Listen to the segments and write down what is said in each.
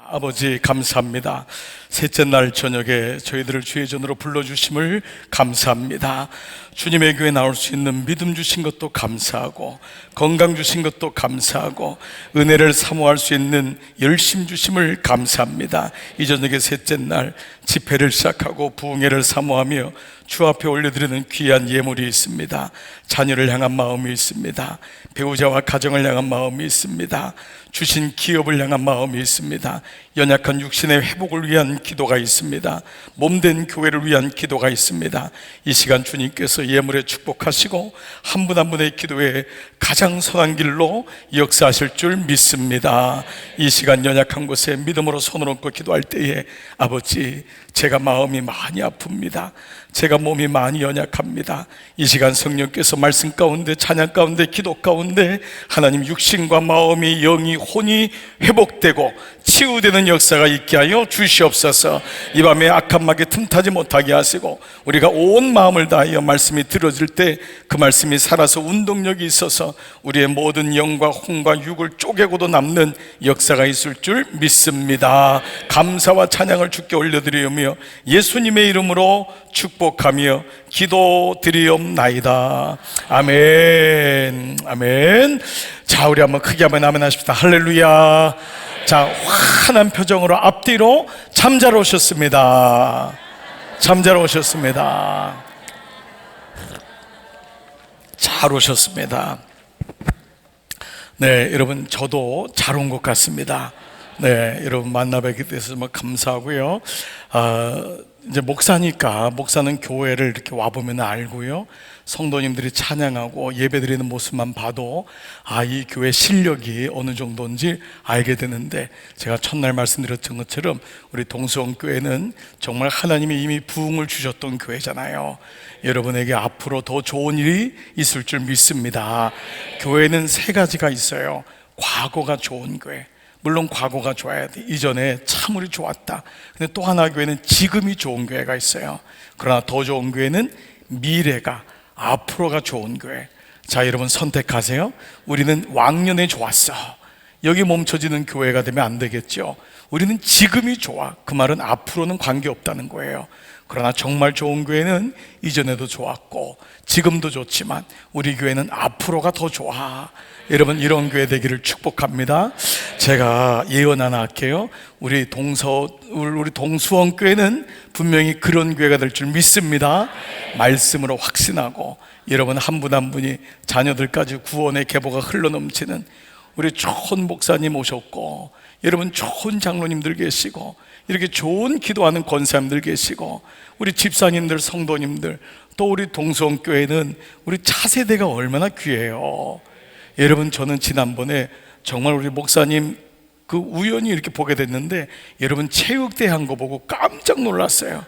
아버지 감사합니다. 셋째 날 저녁에 저희들을 주의 전으로 불러주심을 감사합니다. 주님의 교회에 나올 수 있는 믿음 주신 것도 감사하고, 건강 주신 것도 감사하고, 은혜를 사모할 수 있는 열심 주심을 감사합니다. 이 저녁에 셋째 날 집회를 시작하고 부흥회를 사모하며 주 앞에 올려드리는 귀한 예물이 있습니다. 자녀를 향한 마음이 있습니다. 배우자와 가정을 향한 마음이 있습니다. 주신 기업을 향한 마음이 있습니다. 연약한 육신의 회복을 위한 기도가 있습니다. 몸된 교회를 위한 기도가 있습니다. 이 시간 주님께서 예물에 축복하시고 한 분 한 분의 기도에 가장 선한 길로 역사하실 줄 믿습니다. 이 시간 연약한 곳에 믿음으로 손을 얹고 기도할 때에 아버지, 제가 마음이 많이 아픕니다. 제가 몸이 많이 연약합니다. 이 시간 성령께서 말씀 가운데, 찬양 가운데, 기도 가운데 하나님 육신과 마음이, 영이, 혼이 회복되고 치유되는 역사가 있게 하여 주시옵소서. 이 밤에 악한 마귀 틈타지 못하게 하시고 우리가 온 마음을 다하여 말씀이 들어질 때 그 말씀이 살아서 운동력이 있어서 우리의 모든 영과 혼과 육을 쪼개고도 남는 역사가 있을 줄 믿습니다. 감사와 찬양을 주께 올려드리며 예수님의 이름으로 축복하며 기도드리옵나이다. 아멘. 아멘. 자, 우리 한번 크게 한번 아멘 하십시다. 할렐루야. 자, 환한 표정으로 앞뒤로 잠자러 오셨습니다. 잠자러 오셨습니다. 잘 오셨습니다. 네, 여러분, 저도 잘 온 것 같습니다. 네, 여러분 만나 뵙게 돼서 정말 감사하고요. 이제 목사는 교회를 이렇게 와보면 알고요, 성도님들이 찬양하고 예배드리는 모습만 봐도 이 교회 실력이 어느 정도인지 알게 되는데, 제가 첫날 말씀드렸던 것처럼 우리 동수원교회는 정말 하나님이 이미 부흥을 주셨던 교회잖아요. 여러분에게 앞으로 더 좋은 일이 있을 줄 믿습니다. 교회는 세 가지가 있어요. 과거가 좋은 교회, 물론 과거가 좋아야 돼. 이전에 참 우리 좋았다. 근데 또 하나 교회는 지금이 좋은 교회가 있어요. 그러나 더 좋은 교회는 미래가, 앞으로가 좋은 교회. 자, 여러분 선택하세요. 우리는 왕년에 좋았어. 여기 멈춰지는 교회가 되면 안 되겠죠. 우리는 지금이 좋아. 그 말은 앞으로는 관계없다는 거예요. 그러나 정말 좋은 교회는 이전에도 좋았고 지금도 좋지만 우리 교회는 앞으로가 더 좋아. 여러분, 이런 교회 되기를 축복합니다. 제가 예언 하나 할게요. 우리 동수원 교회는 분명히 그런 교회가 될 줄 믿습니다. 말씀으로 확신하고 여러분 한 분 한 분이 자녀들까지 구원의 계보가 흘러넘치는 우리 좋은 목사님 오셨고, 여러분 좋은 장로님들 계시고, 이렇게 좋은 기도하는 권사님들 계시고, 우리 집사님들, 성도님들, 또 우리 동수원 교회는 우리 차세대가 얼마나 귀해요. 여러분, 저는 지난번에 정말 우리 목사님 우연히 이렇게 보게 됐는데, 여러분 체육대회 한 거 보고 깜짝 놀랐어요.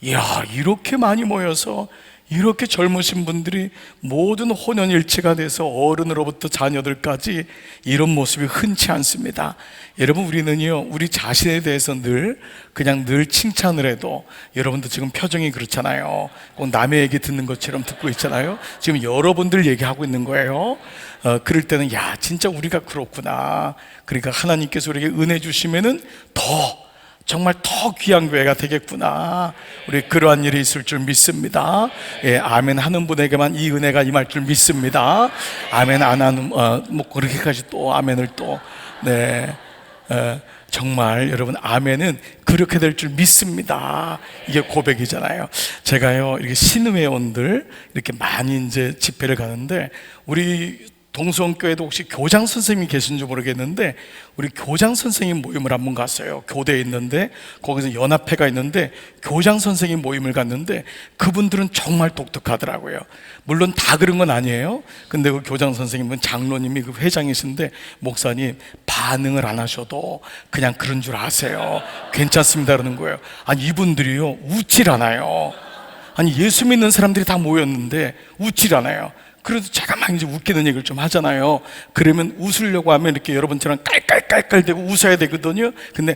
이야, 이렇게 많이 모여서 이렇게 젊으신 분들이 모든 혼연일체가 돼서 어른으로부터 자녀들까지 이런 모습이 흔치 않습니다. 여러분, 우리는요, 우리 자신에 대해서 늘 칭찬을 해도, 여러분도 지금 표정이 그렇잖아요. 꼭 남의 얘기 듣는 것처럼 듣고 있잖아요. 지금 여러분들 얘기하고 있는 거예요. 그럴 때는 야, 진짜 우리가 그렇구나. 그러니까 하나님께서 우리에게 은혜 주시면은 정말 더 귀한 교회가 되겠구나. 우리 그러한 일이 있을 줄 믿습니다. 예, 아멘 하는 분에게만 이 은혜가 임할 줄 믿습니다. 아멘 안 하는 뭐 그렇게까지 또 아멘을 또 정말 여러분, 아멘은 그렇게 될 줄 믿습니다. 이게 고백이잖아요. 제가요, 이렇게 신회원들 이렇게 많이 이제 집회를 가는데, 우리 동수원교회도 혹시 교장 선생님이 계신지 모르겠는데, 우리 교장 선생님 모임을 한번 갔어요. 교대에 있는데, 거기서 연합회가 있는데 교장 선생님 모임을 갔는데, 그분들은 정말 독특하더라고요. 물론 다 그런 건 아니에요. 근데 그 교장 선생님은 장로님이 그 회장이신데, 목사님 반응을 안 하셔도 그냥 그런 줄 아세요. 괜찮습니다 그러는 거예요. 아니, 이분들이요 웃질 않아요. 아니, 예수 믿는 사람들이 다 모였는데 웃질 않아요. 그래도 제가 막 이제 웃기는 얘기를 좀 하잖아요. 그러면 웃으려고 하면 이렇게 여러분처럼 깔깔깔깔대고 웃어야 되거든요. 근데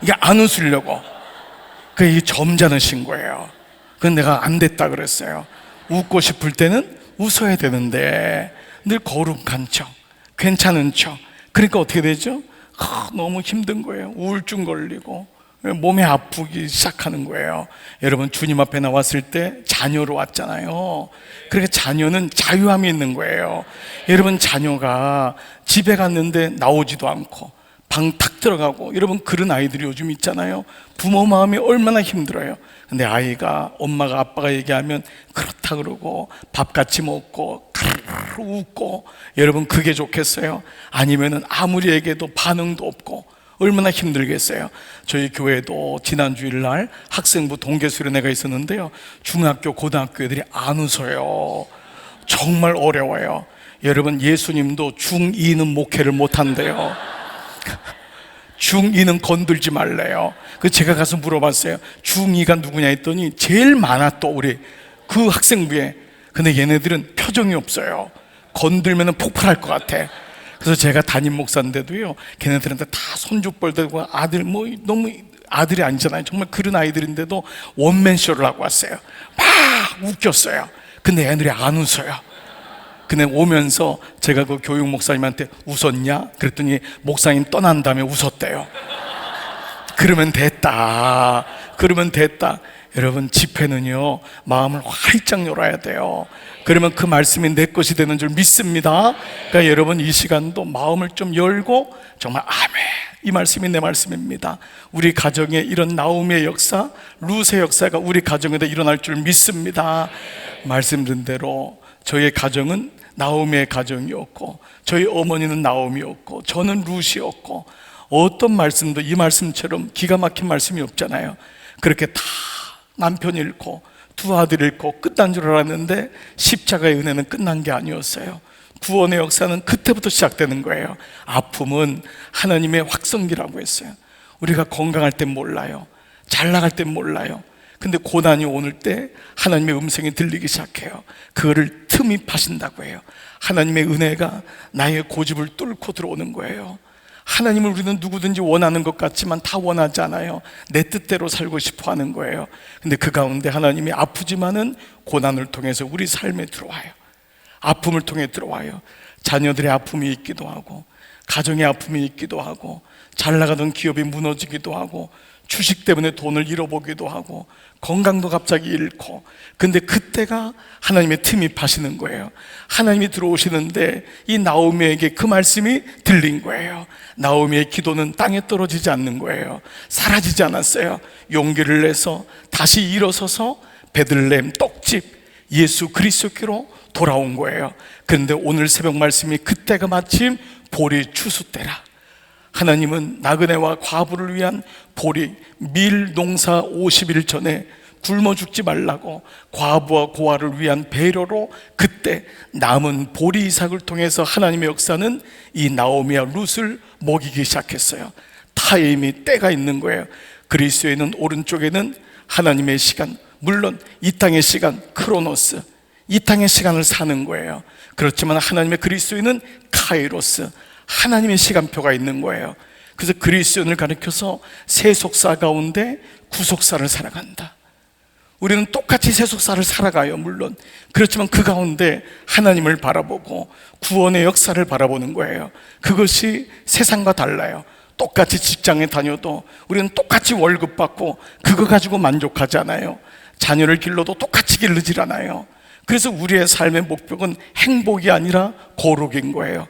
이게 안 웃으려고, 이게 점잖으신 거예요. 그건 내가 안 됐다 그랬어요. 웃고 싶을 때는 웃어야 되는데 늘 거룩한 척, 괜찮은 척, 그러니까 어떻게 되죠? 너무 힘든 거예요. 우울증 걸리고 몸이 아프기 시작하는 거예요. 여러분, 주님 앞에 나왔을 때 자녀로 왔잖아요. 그러니까 자녀는 자유함이 있는 거예요. 여러분, 자녀가 집에 갔는데 나오지도 않고 방 탁 들어가고, 여러분 그런 아이들이 요즘 있잖아요. 부모 마음이 얼마나 힘들어요. 근데 아이가 엄마가 아빠가 얘기하면 그렇다 그러고 밥 같이 먹고 카르르 웃고, 여러분 그게 좋겠어요? 아니면은 아무리 얘기해도 반응도 없고 얼마나 힘들겠어요. 저희 교회도 지난 주일날 학생부 동계 수련회가 있었는데요, 중학교 고등학교 애들이 안 웃어요. 정말 어려워요. 여러분, 예수님도 중2는 목회를 못한대요. 중2는 건들지 말래요. 그 제가 가서 물어봤어요. 중2가 누구냐 했더니 제일 많아, 또 우리 그 학생부에. 근데 얘네들은 표정이 없어요. 건들면 폭발할 것 같아. 그래서 제가 담임 목사인데도요, 걔네들한테 다 손주뻘 대고 아들 뭐 너무 아들이 아니잖아요. 정말 그런 아이들인데도 원맨쇼를 하고 왔어요. 막 웃겼어요. 근데 애들이 안 웃어요. 근데 오면서 제가 그 교육 목사님한테 웃었냐? 그랬더니 목사님 떠난 다음에 웃었대요. 그러면 됐다. 그러면 됐다. 여러분, 집회는요, 마음을 활짝 열어야 돼요. 그러면 그 말씀이 내 것이 되는 줄 믿습니다. 그러니까 여러분, 이 시간도 마음을 좀 열고 정말 아멘, 이 말씀이 내 말씀입니다. 우리 가정에 이런 나오미의 역사, 룻의 역사가 우리 가정에도 일어날 줄 믿습니다. 말씀드린 대로 저희의 가정은 나오미의 가정이었고, 저희 어머니는 나오미였고, 저는 룻이었고, 어떤 말씀도 이 말씀처럼 기가 막힌 말씀이 없잖아요. 그렇게 다 남편 잃고 두 아들 잃고 끝난 줄 알았는데 십자가의 은혜는 끝난 게 아니었어요. 구원의 역사는 그때부터 시작되는 거예요. 아픔은 하나님의 확성기라고 했어요. 우리가 건강할 땐 몰라요. 잘 나갈 땐 몰라요. 근데 고난이 오는 때 하나님의 음성이 들리기 시작해요. 그거를 틈이 파신다고 해요. 하나님의 은혜가 나의 고집을 뚫고 들어오는 거예요. 하나님을 우리는 누구든지 원하는 것 같지만 다 원하지 않아요. 내 뜻대로 살고 싶어 하는 거예요. 근데 그 가운데 하나님이 아프지만은 고난을 통해서 우리 삶에 들어와요. 아픔을 통해 들어와요. 자녀들의 아픔이 있기도 하고, 가정의 아픔이 있기도 하고, 잘 나가던 기업이 무너지기도 하고, 주식 때문에 돈을 잃어보기도 하고, 건강도 갑자기 잃고. 근데 그때가 하나님의 틈이 파시는 거예요. 하나님이 들어오시는데 이 나오미에게 그 말씀이 들린 거예요. 나오미의 기도는 땅에 떨어지지 않는 거예요. 사라지지 않았어요. 용기를 내서 다시 일어서서 베들레헴 떡집 예수 그리스도께로 돌아온 거예요. 그런데 오늘 새벽 말씀이 그때가 마침 보리 추수 때라. 하나님은 나그네와 과부를 위한 보리 밀 농사 50일 전에 굶어 죽지 말라고 과부와 고아를 위한 배려로 그때 남은 보리 이삭을 통해서 하나님의 역사는 이 나오미와 룻을 먹이기 시작했어요. 타임이 때가 있는 거예요. 그리스도에는 오른쪽에는 하나님의 시간, 물론 이 땅의 시간 크로노스, 이 땅의 시간을 사는 거예요. 그렇지만 하나님의 그리스도에는 카이로스, 하나님의 시간표가 있는 거예요. 그래서 그리스도인을 가리켜서 세속사 가운데 구속사를 살아간다. 우리는 똑같이 세속사를 살아가요, 물론. 그렇지만 그 가운데 하나님을 바라보고 구원의 역사를 바라보는 거예요. 그것이 세상과 달라요. 똑같이 직장에 다녀도 우리는 똑같이 월급 받고 그거 가지고 만족하지 않아요. 자녀를 길러도 똑같이 기르질 않아요. 그래서 우리의 삶의 목표는 행복이 아니라 거룩인 거예요.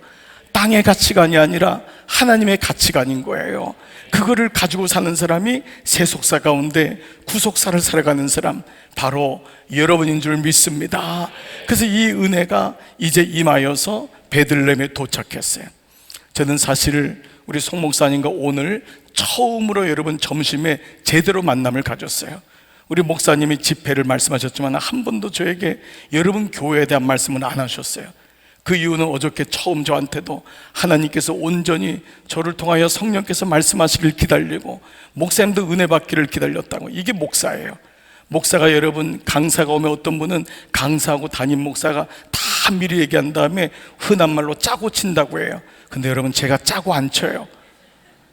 땅의 가치관이 아니라 하나님의 가치관인 거예요. 그거를 가지고 사는 사람이 세속사 가운데 구속사를 살아가는 사람, 바로 여러분인 줄 믿습니다. 그래서 이 은혜가 이제 임하여서 베들레헴에 도착했어요. 저는 사실 우리 송 목사님과 오늘 처음으로 여러분 점심에 제대로 만남을 가졌어요. 우리 목사님이 집회를 말씀하셨지만 한 번도 저에게 여러분 교회에 대한 말씀은 안 하셨어요. 그 이유는 어저께 처음 저한테도 하나님께서 온전히 저를 통하여 성령께서 말씀하시길 기다리고 목사님도 은혜 받기를 기다렸다고. 이게 목사예요. 목사가 여러분 강사가 오면 어떤 분은 강사하고 담임 목사가 다 미리 얘기한 다음에 흔한 말로 짜고 친다고 해요. 근데 여러분 제가 짜고 안 쳐요.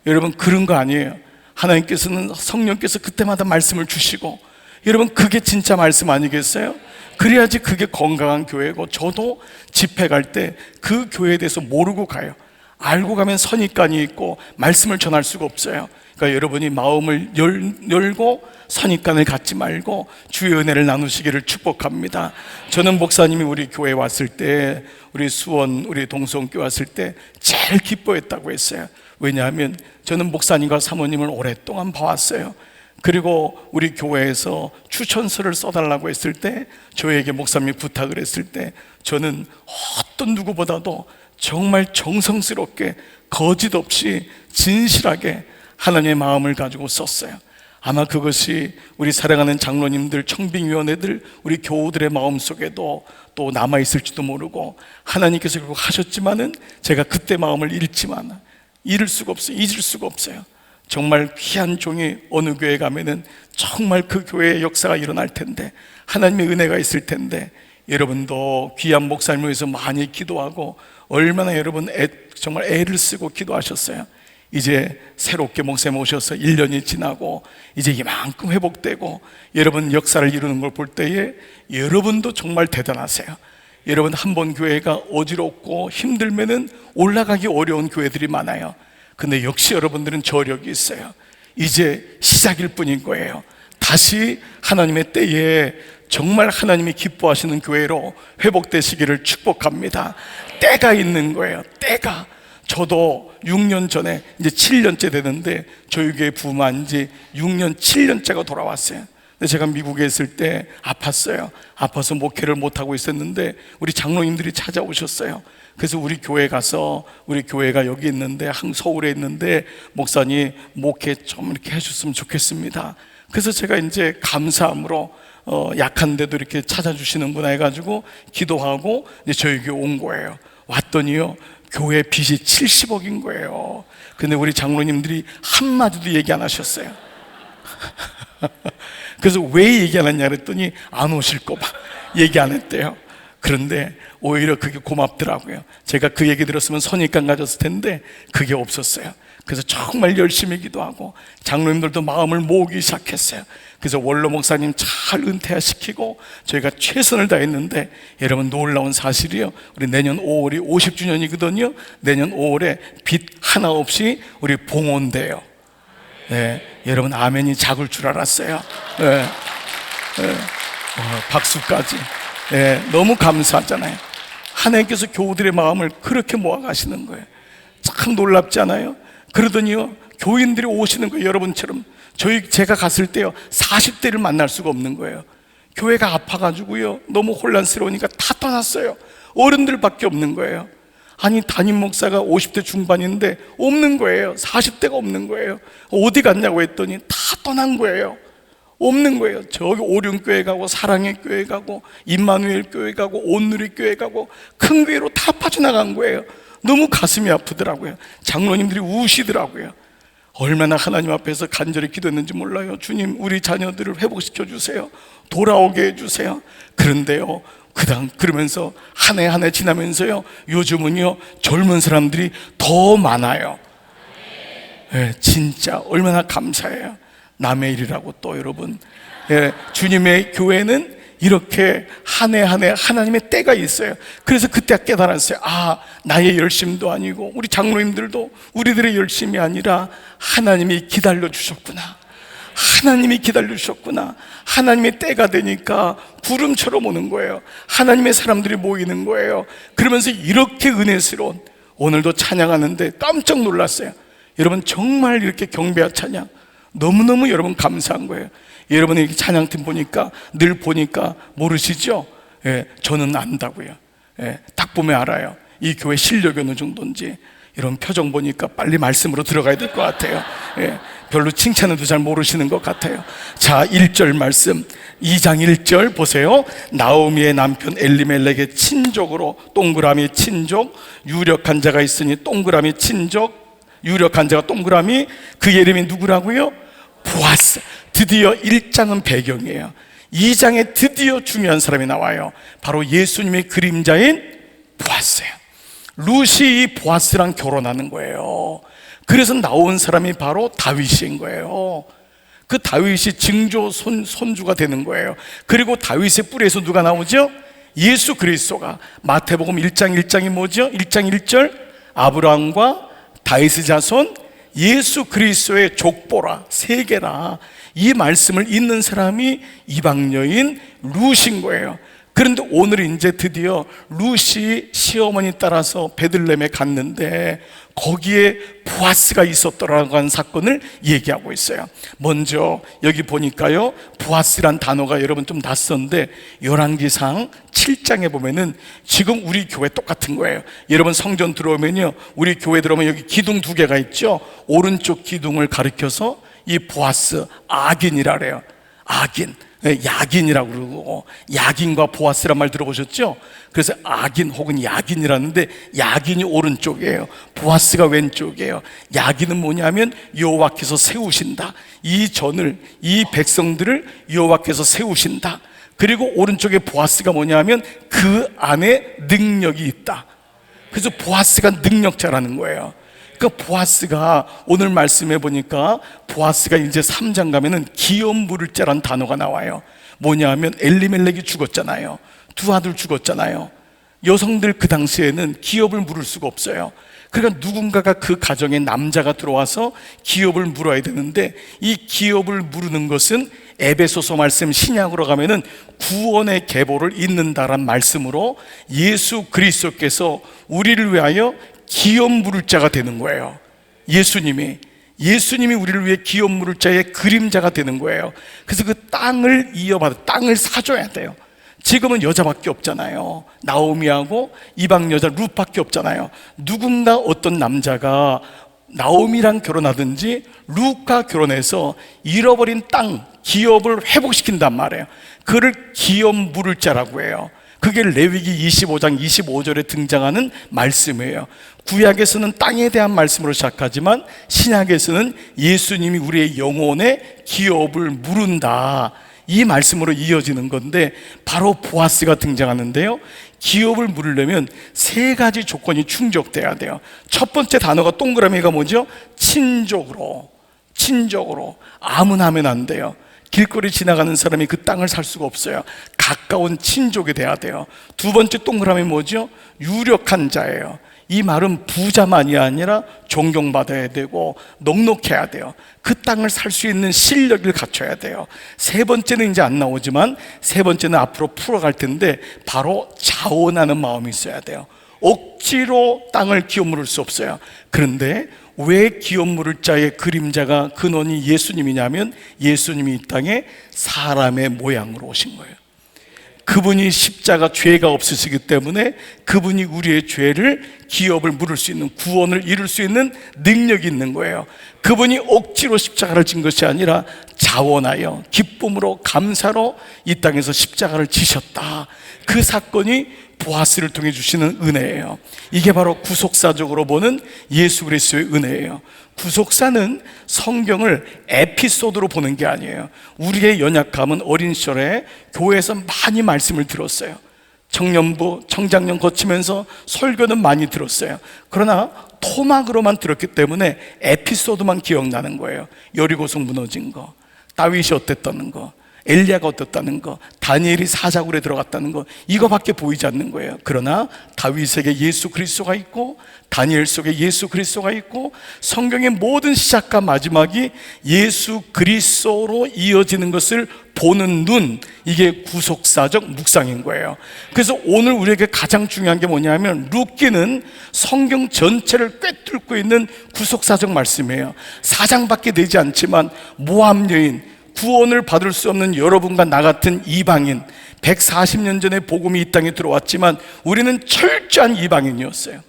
여러분 그런 거 아니에요. 하나님께서는 성령께서 그때마다 말씀을 주시고, 여러분 그게 진짜 말씀 아니겠어요? 그래야지 그게 건강한 교회고, 저도 집회 갈 때 그 교회에 대해서 모르고 가요. 알고 가면 선입관이 있고 말씀을 전할 수가 없어요. 그러니까 여러분이 마음을 열고 선입관을 갖지 말고 주의 은혜를 나누시기를 축복합니다. 저는 목사님이 우리 교회에 왔을 때, 우리 수원, 우리 동성교회 왔을 때 제일 기뻐했다고 했어요. 왜냐하면 저는 목사님과 사모님을 오랫동안 봐왔어요. 그리고 우리 교회에서 추천서를 써달라고 했을 때, 저에게 목사님이 부탁을 했을 때, 저는 어떤 누구보다도 정말 정성스럽게 거짓 없이 진실하게 하나님의 마음을 가지고 썼어요. 아마 그것이 우리 사랑하는 장로님들, 청빙위원회들, 우리 교우들의 마음속에도 또 남아있을지도 모르고, 하나님께서 그거 하셨지만은 제가 그때 마음을 잊을 수가 없어요. 정말 귀한 종이 어느 교회에 가면은 정말 그 교회의 역사가 일어날 텐데, 하나님의 은혜가 있을 텐데, 여러분도 귀한 목사님을 위해서 많이 기도하고 얼마나 여러분 정말 애를 쓰고 기도하셨어요. 이제 새롭게 목사님 오셔서 1년이 지나고 이제 이만큼 회복되고 여러분 역사를 이루는 걸 볼 때에 여러분도 정말 대단하세요. 여러분, 한 번 교회가 어지럽고 힘들면은 올라가기 어려운 교회들이 많아요. 근데 역시 여러분들은 저력이 있어요. 이제 시작일 뿐인 거예요. 다시 하나님의 때에 정말 하나님이 기뻐하시는 교회로 회복되시기를 축복합니다. 때가 있는 거예요. 때가. 저도 6년 전에 이제 7년째 되는데 저희 교회 부임한 지 6년 7년째가 돌아왔어요. 근데 제가 미국에 있을 때 아팠어요. 아파서 목회를 못하고 있었는데 우리 장로님들이 찾아오셨어요. 그래서 우리 교회 가서, 우리 교회가 여기 있는데, 서울에 있는데 목사님 목회 좀 이렇게 해줬으면 좋겠습니다. 그래서 제가 이제 감사함으로 약한데도 이렇게 찾아주시는구나 해가지고 기도하고 이제 저희 교회 온 거예요. 왔더니요, 교회 빚이 70억인 거예요. 근데 우리 장로님들이 한마디도 얘기 안 하셨어요. 그래서 왜 얘기 안 했냐 그랬더니 안 오실 거 봐, 얘기 안 했대요. 그런데 오히려 그게 고맙더라고요. 제가 그 얘기 들었으면 선입관 가졌을 텐데 그게 없었어요. 그래서 정말 열심히 기도하고 장로님들도 마음을 모으기 시작했어요. 그래서 원로 목사님 잘 은퇴시키고 저희가 최선을 다했는데, 여러분 놀라운 사실이요, 우리 내년 5월이 50주년이거든요 내년 5월에 빚 하나 없이 우리 봉헌돼요. 네, 여러분 아멘이 작을 줄 알았어요. 네. 네. 박수까지. 네, 너무 감사하잖아요. 하나님께서 교우들의 마음을 그렇게 모아가시는 거예요. 참 놀랍지 않아요? 그러더니요, 교인들이 오시는 거예요. 여러분처럼 제가 갔을 때요 40대를 만날 수가 없는 거예요. 교회가 아파가지고요 너무 혼란스러우니까 다 떠났어요. 어른들밖에 없는 거예요. 아니, 담임 목사가 50대 중반인데 없는 거예요. 40대가 없는 거예요. 어디 갔냐고 했더니 다 떠난 거예요. 없는 거예요. 저기 오륜교회 가고 사랑의 교회 가고 임마누엘 교회 가고 온누리 교회 가고 큰 교회로 다 빠져나간 거예요. 너무 가슴이 아프더라고요. 장로님들이 우시더라고요. 얼마나 하나님 앞에서 간절히 기도했는지 몰라요. 주님, 우리 자녀들을 회복시켜 주세요. 돌아오게 해주세요. 그런데요, 그러면서 한 해 한 해 지나면서요, 요즘은요 젊은 사람들이 더 많아요. 네, 진짜 얼마나 감사해요. 남의 일이라고 또 여러분, 주님의 교회는 이렇게 한 해 한 해 하나님의 때가 있어요. 그래서 그때 깨달았어요. 아, 나의 열심도 아니고 우리 장로님들도 우리들의 열심이 아니라 하나님이 기다려 주셨구나. 하나님이 기다려 주셨구나. 하나님의 때가 되니까 구름처럼 오는 거예요. 하나님의 사람들이 모이는 거예요. 그러면서 이렇게 은혜스러운, 오늘도 찬양하는데 깜짝 놀랐어요. 여러분, 정말 이렇게 경배와 찬양 너무너무 여러분 감사한 거예요. 여러분 이렇게 찬양팀 보니까, 늘 보니까 모르시죠? 저는 안다고요. 딱 보면 알아요. 이 교회 실력이 어느 정도인지. 이런 표정 보니까 빨리 말씀으로 들어가야 될 것 같아요. 별로 칭찬해도 잘 모르시는 것 같아요. 자, 1절 말씀, 2장 1절 보세요. 나오미의 남편 엘리멜렉의 친족으로, 동그라미 친족, 유력한 자가 있으니 동그라미 친족, 유력한 자가 동그라미, 그 이름이 누구라고요? 보아스. 드디어 1장은 배경이에요. 2장에 드디어 중요한 사람이 나와요. 바로 예수님의 그림자인 보아스예요. 루시 이 보아스랑 결혼하는 거예요. 그래서 나온 사람이 바로 다윗인 거예요. 그 다윗이 증조 손주가 되는 거예요. 그리고 다윗의 뿌리에서 누가 나오죠? 예수 그리스도가. 마태복음 1장 1장이 뭐죠? 1장 1절, 아브라함과 다윗의 자손 예수 그리스도의 족보라, 세계라, 이 말씀을 읽는 사람이 이방 여인 룻인 거예요. 그런데 오늘 이제 드디어 룻이 시어머니 따라서 베들레헴에 갔는데 거기에 보아스가 있었더라고 하는 사건을 얘기하고 있어요. 먼저 여기 보니까요, 보아스란 단어가 여러분 좀 낯선데 열왕기상 7장에 보면은 지금 우리 교회 똑같은 거예요. 여러분 성전 들어오면요, 우리 교회 들어오면 여기 기둥 두 개가 있죠. 오른쪽 기둥을 가리켜서 이 보아스, 아긴이라 그래요. 아긴, 야긴이라고 그러고, 야긴과 보아스란 말 들어보셨죠? 그래서 아긴 혹은 야긴이라는데 야긴이 오른쪽이에요, 보아스가 왼쪽이에요. 야긴은 뭐냐면 여호와께서 세우신다, 이 전을, 이 백성들을 여호와께서 세우신다. 그리고 오른쪽에 보아스가 뭐냐면 그 안에 능력이 있다. 그래서 보아스가 능력자라는 거예요. 그 보아스가 오늘 말씀해 보니까 보아스가 이제 3장 가면은 기업 물을 자란 단어가 나와요. 뭐냐면 엘리멜렉이 죽었잖아요. 두 아들 죽었잖아요. 여성들 그 당시에는 기업을 물을 수가 없어요. 그러니까 누군가가 그 가정에 남자가 들어와서 기업을 물어야 되는데, 이 기업을 무르는 것은 에베소서 말씀 신약으로 가면은 구원의 계보를 잇는다란 말씀으로 예수 그리스도께서 우리를 위하여 기업 물을 자가 되는 거예요. 예수님이 우리를 위해 기업 물을 자의 그림자가 되는 거예요. 그래서 그 땅을 이어받아, 땅을 사줘야 돼요. 지금은 여자밖에 없잖아요. 나오미하고 이방 여자 룻밖에 없잖아요. 누군가 어떤 남자가 나오미랑 결혼하든지 룻과 결혼해서 잃어버린 땅, 기업을 회복시킨단 말이에요. 그를 기업 물을 자라고 해요. 그게 레위기 25장 25절에 등장하는 말씀이에요. 구약에서는 땅에 대한 말씀으로 시작하지만 신약에서는 예수님이 우리의 영혼의 기업을 무른다, 이 말씀으로 이어지는 건데, 바로 보아스가 등장하는데요, 기업을 물으려면 세 가지 조건이 충족돼야 돼요. 첫 번째 단어가 동그라미가 뭐죠? 친족으로. 아무나 하면 안 돼요. 길거리 지나가는 사람이 그 땅을 살 수가 없어요. 가까운 친족이 돼야 돼요. 두 번째 동그라미 뭐죠? 유력한 자예요. 이 말은 부자만이 아니라 존경받아야 되고 넉넉해야 돼요. 그 땅을 살 수 있는 실력을 갖춰야 돼요. 세 번째는 이제 안 나오지만, 세 번째는 앞으로 풀어갈 텐데, 바로 자원하는 마음이 있어야 돼요. 억지로 땅을 기업 물을 수 없어요. 그런데 왜 기업 물을 자의 그림자가 근원이 예수님이냐면, 예수님이 이 땅에 사람의 모양으로 오신 거예요. 그분이 십자가 죄가 없으시기 때문에 그분이 우리의 죄를, 기업을 물을 수 있는, 구원을 이룰 수 있는 능력이 있는 거예요. 그분이 억지로 십자가를 진 것이 아니라 자원하여 기쁨으로 감사로 이 땅에서 십자가를 지셨다. 그 사건이 보아스를 통해 주시는 은혜예요. 이게 바로 구속사적으로 보는 예수 그리스도의 은혜예요. 구속사는 성경을 에피소드로 보는 게 아니에요. 우리의 연약함은 어린 시절에 교회에서 많이 말씀을 들었어요. 청년부, 청장년 거치면서 설교는 많이 들었어요. 그러나 토막으로만 들었기 때문에 에피소드만 기억나는 거예요. 여리고성 무너진 거, 다윗이 어땠다는 거, 엘리야가 어떻다는 거, 다니엘이 사자굴에 들어갔다는 거, 이거밖에 보이지 않는 거예요. 그러나 다윗에게 예수 그리스도가 있고, 다니엘 속에 예수 그리스도가 있고, 성경의 모든 시작과 마지막이 예수 그리스도로 이어지는 것을 보는 눈, 이게 구속사적 묵상인 거예요. 그래서 오늘 우리에게 가장 중요한 게 뭐냐면, 룻기는 성경 전체를 꿰뚫고 있는 구속사적 말씀이에요. 4장밖에 되지 않지만 모압 여인, 구원을 받을 수 없는 여러분과 나 같은 이방인, 140년 전에 복음이 이 땅에 들어왔지만 우리는 철저한 이방인이었어요.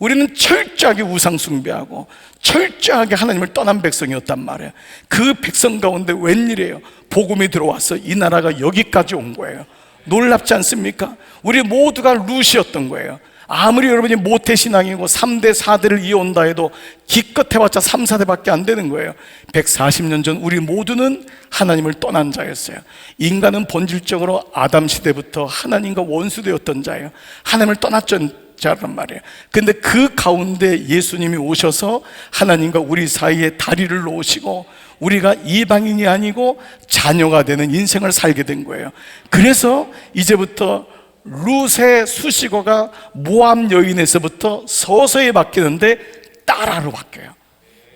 우리는 철저하게 우상 숭배하고 철저하게 하나님을 떠난 백성이었단 말이에요. 그 백성 가운데 웬일이에요? 복음이 들어와서 이 나라가 여기까지 온 거예요. 놀랍지 않습니까? 우리 모두가 룻이었던 거예요. 아무리 여러분이 모태신앙이고 3대 4대를 이어온다 해도 기껏 해봤자 3, 4대밖에 안 되는 거예요. 140년 전 우리 모두는 하나님을 떠난 자였어요. 인간은 본질적으로 아담 시대부터 하나님과 원수되었던 자예요. 하나님을 떠났던 자란 말이에요. 근데 그 가운데 예수님이 오셔서 하나님과 우리 사이에 다리를 놓으시고 우리가 이방인이 아니고 자녀가 되는 인생을 살게 된 거예요. 그래서 이제부터 룻의 수식어가 모압 여인에서부터 서서히 바뀌는데 딸아로 바뀌어요.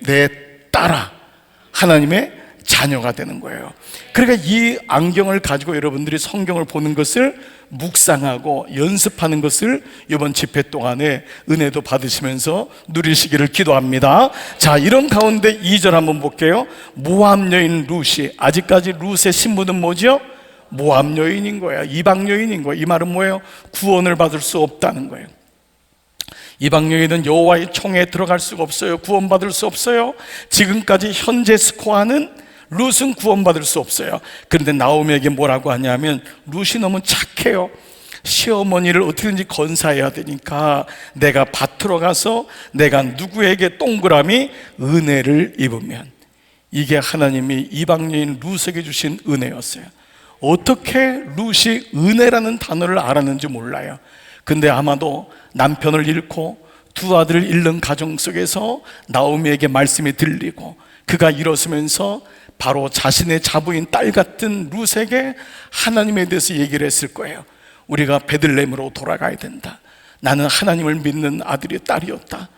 내 딸아, 하나님의 자녀가 되는 거예요. 그러니까 이 안경을 가지고 여러분들이 성경을 보는 것을 묵상하고 연습하는 것을 이번 집회 동안에 은혜도 받으시면서 누리시기를 기도합니다. 자, 이런 가운데 2절 한번 볼게요. 모압 여인 룻이, 아직까지 룻의 신분은 뭐죠? 모압 여인인 거야. 이방 여인인 거야. 이 말은 뭐예요? 구원을 받을 수 없다는 거예요. 이방 여인은 여호와의 총에 들어갈 수가 없어요. 구원받을 수 없어요. 지금까지 현재 스코어는 룻은 구원받을 수 없어요. 그런데 나오미에게 뭐라고 하냐면, 룻이 너무 착해요. 시어머니를 어떻게든지 건사해야 되니까 내가 밭으로 가서 내가 누구에게 동그라미 은혜를 입으면, 이게 하나님이 이방 여인 룻에게 주신 은혜였어요. 어떻게 룻이 은혜라는 단어를 알았는지 몰라요. 근데 아마도 남편을 잃고 두 아들을 잃는 가정 속에서 나오미에게 말씀이 들리고 그가 일어서면서 바로 자신의 자부인 딸 같은 룻에게 하나님에 대해서 얘기를 했을 거예요. 우리가 베들레헴으로 돌아가야 된다. 나는 하나님을 믿는 아들이 딸이었다.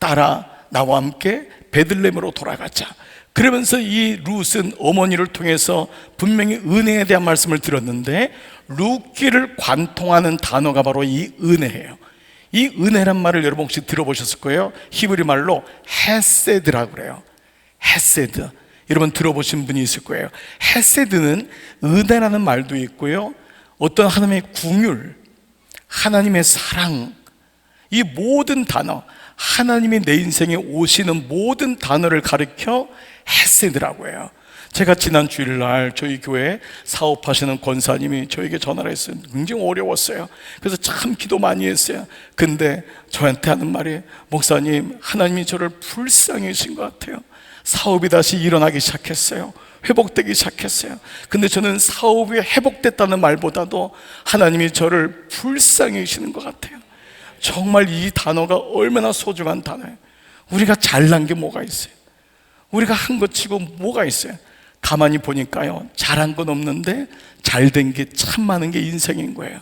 딸아, 나와 함께 베들레헴으로 돌아가자. 그러면서 이 룻은 어머니를 통해서 분명히 은혜에 대한 말씀을 들었는데, 룻기를 관통하는 단어가 바로 이 은혜예요. 이 은혜란 말을 여러분 혹시 들어보셨을 거예요. 히브리 말로 헤세드라고 그래요. 헤세드, 여러분 들어보신 분이 있을 거예요. 헤세드는 은혜라는 말도 있고요, 어떤 하나님의 궁율, 하나님의 사랑, 이 모든 단어, 하나님이 내 인생에 오시는 모든 단어를 가리켜 헤세드라고 해요. 제가 지난 주일날 저희 교회 사업하시는 권사님이 저에게 전화를 했어요. 굉장히 어려웠어요. 그래서 참 기도 많이 했어요. 근데 저한테 하는 말이, 목사님, 하나님이 저를 불쌍히 여기신 것 같아요. 사업이 다시 일어나기 시작했어요. 회복되기 시작했어요. 근데 저는 사업이 회복됐다는 말보다도 하나님이 저를 불쌍히 여기시는 것 같아요. 정말 이 단어가 얼마나 소중한 단어예요. 우리가 잘난 게 뭐가 있어요? 우리가 한 것 치고 뭐가 있어요? 가만히 보니까요, 잘한 건 없는데 잘된 게 참 많은 게 인생인 거예요.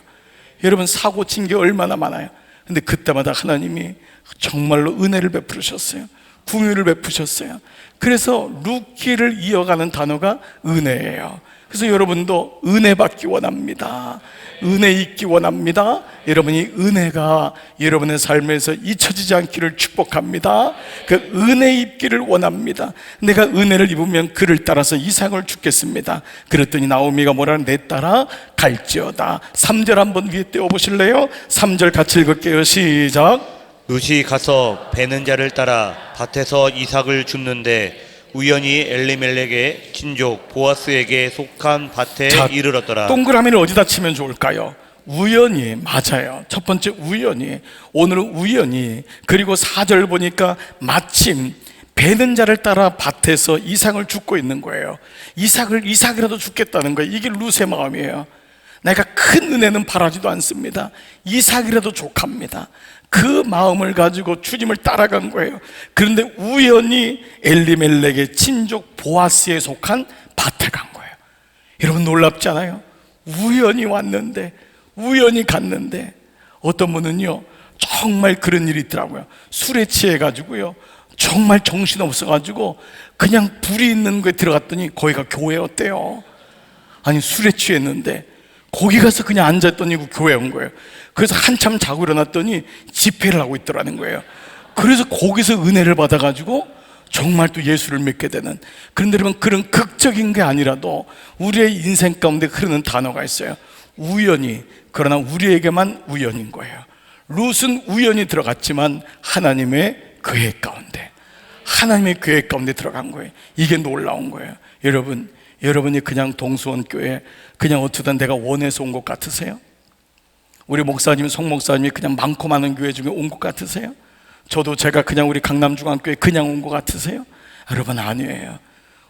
여러분, 사고 친 게 얼마나 많아요. 근데 그때마다 하나님이 정말로 은혜를 베푸셨어요. 궁유를 베푸셨어요. 그래서 룻기를 이어가는 단어가 은혜예요. 그래서 여러분도 은혜 받기 원합니다. 은혜 있기 원합니다. 여러분이 은혜가 여러분의 삶에서 잊혀지지 않기를 축복합니다. 그 은혜 입기를 원합니다. 내가 은혜를 입으면 그를 따라서 이삭을 죽겠습니다. 그랬더니 나오미가 뭐라, 내 따라 갈지어다. 3절 한번 위에 떼어보실래요? 3절 같이 읽을게요. 시작. 룻이 가서 베는 자를 따라 밭에서 이삭을 줍는데 우연히 엘리멜렉의 친족 보아스에게 속한 밭에 이르렀더라. 동그라미를 어디다 치면 좋을까요? 우연히, 맞아요. 첫 번째 우연히, 오늘은 우연히. 그리고 4절 보니까 마침 베는 자를 따라 밭에서 이삭을 줍고 있는 거예요. 이삭이라도 죽겠다는 거예요. 이게 룻의 마음이에요. 내가 큰 은혜는 바라지도 않습니다. 이삭이라도 족합니다. 그 마음을 가지고 주님을 따라간 거예요. 그런데 우연히 엘리멜렉의 친족 보아스에 속한 밭에 간 거예요. 여러분, 놀랍지 않아요? 우연히 왔는데, 우연히 갔는데, 어떤 분은요 정말 그런 일이 있더라고요. 술에 취해가지고요 정말 정신없어가지고 그냥 불이 있는 거에 들어갔더니 거기가 교회였대요. 아니, 술에 취했는데 거기 가서 그냥 앉았더니 그 교회 온 거예요. 그래서 한참 자고 일어났더니 집회를 하고 있더라는 거예요. 그래서 거기서 은혜를 받아가지고 정말 또 예수를 믿게 되는. 그런데 여러분, 그런 극적인 게 아니라도 우리의 인생 가운데 흐르는 단어가 있어요. 우연히. 그러나 우리에게만 우연인 거예요. 룻은 우연히 들어갔지만 하나님의 계획 가운데, 하나님의 계획 가운데 들어간 거예요. 이게 놀라운 거예요. 여러분이 그냥 동수원교회 그냥 어쩌다 내가 원해서 온 것 같으세요? 우리 목사님, 송 목사님이 그냥 많고 많은 교회 중에 온 것 같으세요? 저도 제가 그냥 우리 강남중앙교회 그냥 온 것 같으세요? 여러분, 아니에요.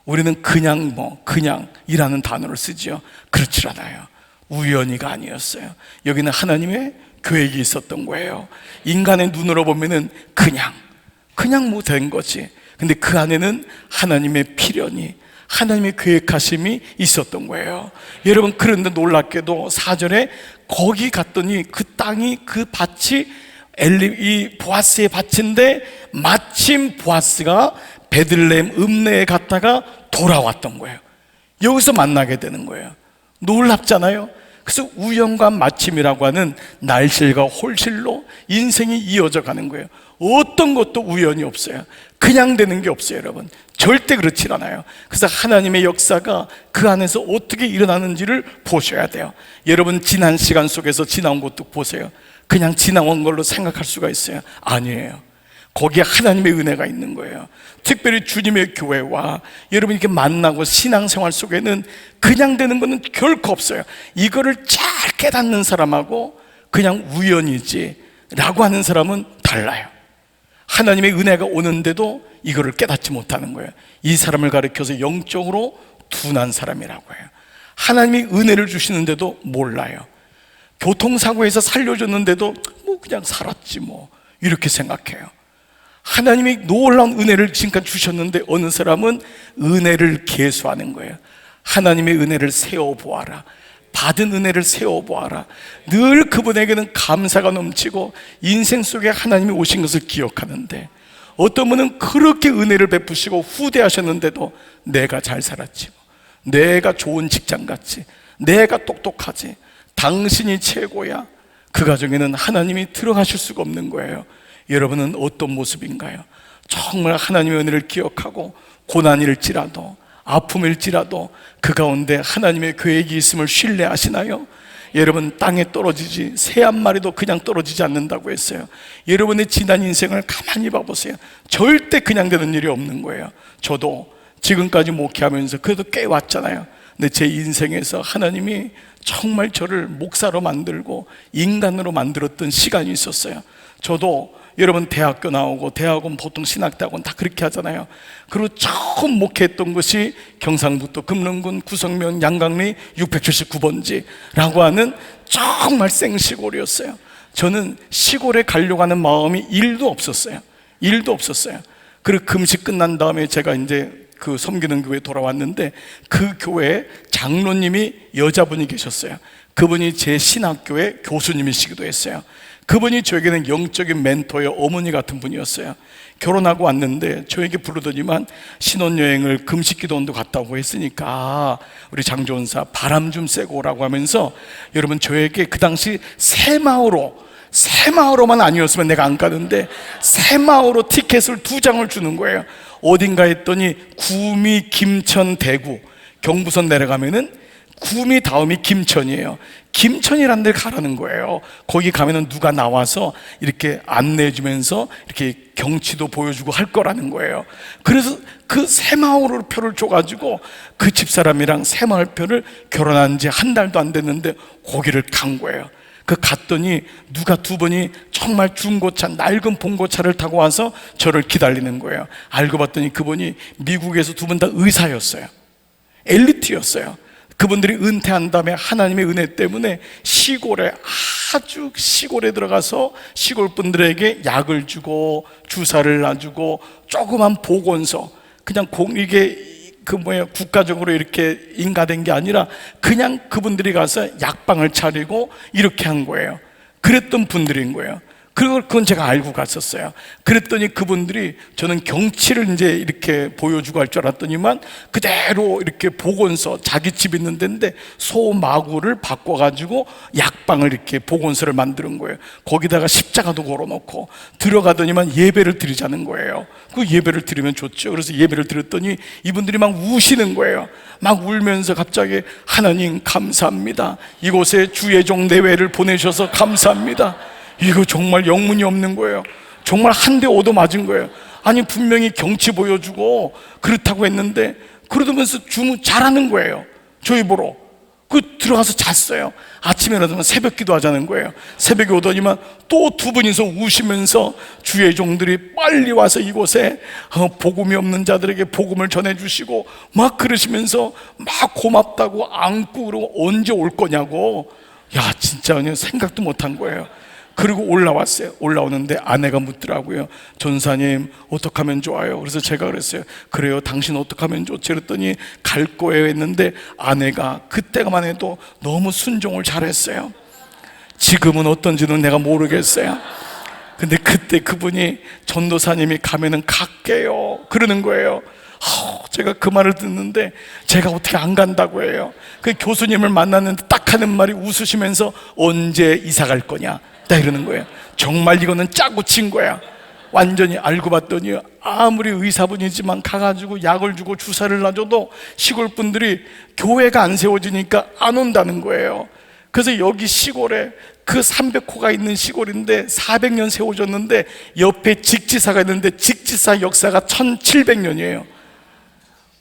우리는 그냥이라는 단어를 쓰지요. 그렇지 않아요. 우연히가 아니었어요. 여기는 하나님의 계획이 있었던 거예요. 인간의 눈으로 보면은 그냥 된 거지. 근데 그 안에는 하나님의 필연이, 하나님의 계획하심이 있었던 거예요. 여러분, 그런데 놀랍게도 4절에 거기 갔더니 그 땅이, 그 밭이 이 보아스의 밭인데 마침 보아스가 베들레헴 읍내에 갔다가 돌아왔던 거예요. 여기서 만나게 되는 거예요. 놀랍잖아요. 그래서 우연과 마침이라고 하는 날실과 홀실로 인생이 이어져 가는 거예요. 어떤 것도 우연이 없어요. 그냥 되는 게 없어요, 여러분. 절대 그렇지 않아요. 그래서 하나님의 역사가 그 안에서 어떻게 일어나는지를 보셔야 돼요. 여러분, 지난 시간 속에서 지나온 것도 보세요. 그냥 지나온 걸로 생각할 수가 있어요. 아니에요. 거기에 하나님의 은혜가 있는 거예요. 특별히 주님의 교회와 여러분 이렇게 만나고 신앙생활 속에는 그냥 되는 것은 결코 없어요. 이거를 잘 깨닫는 사람하고 그냥 우연이지 라고 하는 사람은 달라요. 하나님의 은혜가 오는데도 이거를 깨닫지 못하는 거예요. 이 사람을 가리켜서 영적으로 둔한 사람이라고 해요. 하나님이 은혜를 주시는데도 몰라요. 교통사고에서 살려줬는데도 뭐 그냥 살았지 뭐 이렇게 생각해요. 하나님이 놀라운 은혜를 지금까지 주셨는데 어느 사람은 은혜를 계수하는 거예요. 하나님의 은혜를 세워보아라. 받은 은혜를 세워보아라. 늘 그분에게는 감사가 넘치고 인생 속에 하나님이 오신 것을 기억하는데, 어떤 분은 그렇게 은혜를 베푸시고 후대하셨는데도 내가 잘 살았지, 내가 좋은 직장 갔지, 내가 똑똑하지, 당신이 최고야. 그 가정에는 하나님이 들어가실 수가 없는 거예요. 여러분은 어떤 모습인가요? 정말 하나님의 은혜를 기억하고 고난일지라도 아픔일지라도 그 가운데 하나님의 계획이 있음을 신뢰하시나요? 여러분, 땅에 떨어지지 새 한 마리도 그냥 떨어지지 않는다고 했어요. 여러분의 지난 인생을 가만히 봐보세요. 절대 그냥 되는 일이 없는 거예요. 저도 지금까지 목회하면서 그래도 꽤 왔잖아요. 근데 제 인생에서 하나님이 정말 저를 목사로 만들고 인간으로 만들었던 시간이 있었어요. 저도 여러분 대학교 나오고, 대학은 보통 신학대학원 다 그렇게 하잖아요. 그리고 처음 목회했던 것이 경상북도 금능군 구성면 양강리 679번지라고 하는 정말 생시골이었어요. 저는 시골에 가려고 하는 마음이 1도 없었어요. 1도 없었어요. 그리고 금식 끝난 다음에 제가 이제 그 섬기는 교회에 돌아왔는데, 그 교회에 장로님이 여자분이 계셨어요. 그분이 제 신학교의 교수님이시기도 했어요. 그분이 저에게는 영적인 멘토의 어머니 같은 분이었어요. 결혼하고 왔는데 저에게 부르더니만 신혼여행을 금식기도원도 갔다 오고 했으니까 우리 장조원사 바람 좀 쐬고 오라고 하면서, 여러분 저에게 그 당시 새마을호만 아니었으면 내가 안 가는데 새마을호 티켓을 2장을 주는 거예요. 어딘가 했더니 구미, 김천, 대구, 경부선 내려가면은 구미 다음이 김천이에요. 김천이라는 데를 가라는 거예요. 거기 가면은 누가 나와서 이렇게 안내해 주면서 이렇게 경치도 보여주고 할 거라는 거예요. 그래서 그 새마을호 표를 줘가지고 그 집사람이랑 새마을표를 결혼한 지 한 달도 안 됐는데 거기를 간 거예요. 그 갔더니 누가 2분이 정말 중고차, 낡은 봉고차를 타고 와서 저를 기다리는 거예요. 알고 봤더니 그분이 미국에서 2분 다 의사였어요. 엘리트였어요. 그분들이 은퇴한 다음에 하나님의 은혜 때문에 시골에, 아주 시골에 들어가서 시골 분들에게 약을 주고 주사를 놔주고 조그만 보건소, 그냥 이게 국가적으로 이렇게 인가된 게 아니라 그냥 그분들이 가서 약방을 차리고 이렇게 한 거예요. 그랬던 분들인 거예요. 그건 제가 알고 갔었어요. 그랬더니 그분들이 저는 경치를 이제 이렇게 보여주고 할 줄 알았더니만 그대로 이렇게 보건소, 자기 집 있는 데인데 소마구를 바꿔가지고 약방을 이렇게 보건소를 만드는 거예요. 거기다가 십자가도 걸어놓고 들어가더니만 예배를 드리자는 거예요. 그 예배를 드리면 좋죠. 그래서 예배를 드렸더니 이분들이 막 우시는 거예요. 막 울면서 갑자기 하나님 감사합니다. 이곳에 주의 종 내외를 보내셔서 감사합니다. 이거 정말 영문이 없는 거예요. 정말 한 대 얻어맞은 거예요. 아니 분명히 경치 보여주고 그렇다고 했는데 그러면서 주무 잘하는 거예요. 저희 보러. 그 들어가서 잤어요. 아침에 일어나면 새벽 기도하자는 거예요. 새벽에 오더니만 또 2분이서 우시면서 주의 종들이 빨리 와서 이곳에 복음이 없는 자들에게 복음을 전해주시고 막 그러시면서 막 고맙다고 안고, 그러고 언제 올 거냐고. 야 진짜 그냥 생각도 못한 거예요. 그리고 올라왔어요. 올라오는데 아내가 묻더라고요. 전사님, 어떻게 하면 좋아요? 그래서 제가 그랬어요. 그래요, 당신 어떻게 하면 좋지? 그랬더니 갈 거예요 했는데 아내가 그때만 해도 너무 순종을 잘했어요. 지금은 어떤지는 내가 모르겠어요. 근데 그때 그분이 전도사님이 가면은 갈게요 그러는 거예요. 제가 그 말을 듣는데 제가 어떻게 안 간다고 해요. 그 교수님을 만났는데 딱 하는 말이 웃으시면서 언제 이사 갈 거냐 딱 이러는 거예요. 정말 이거는 짜고 친 거야. 완전히 알고 봤더니 아무리 의사분이지만 가가지고 약을 주고 주사를 놔줘도 시골 분들이 교회가 안 세워지니까 안 온다는 거예요. 그래서 여기 시골에 그 300호가 있는 시골인데 400년 세워졌는데 옆에 직지사가 있는데 직지사 역사가 1700년이에요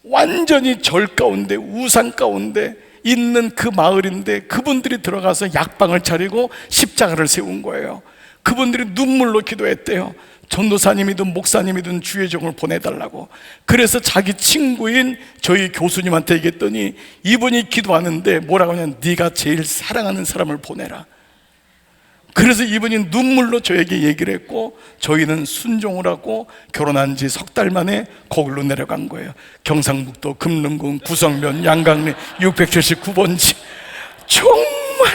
완전히 절 가운데 우산 가운데 있는 그 마을인데 그분들이 들어가서 약방을 차리고 십자가를 세운 거예요. 그분들이 눈물로 기도했대요. 전도사님이든 목사님이든 주의 종을 보내달라고. 그래서 자기 친구인 저희 교수님한테 얘기했더니 이분이 기도하는데 뭐라고 하냐면 네가 제일 사랑하는 사람을 보내라. 그래서 이분이 눈물로 저에게 얘기를 했고 저희는 순종을 하고 결혼한 지 석 달 만에 거기로 내려간 거예요. 경상북도 금능군 구성면 양강리 679번지. 정말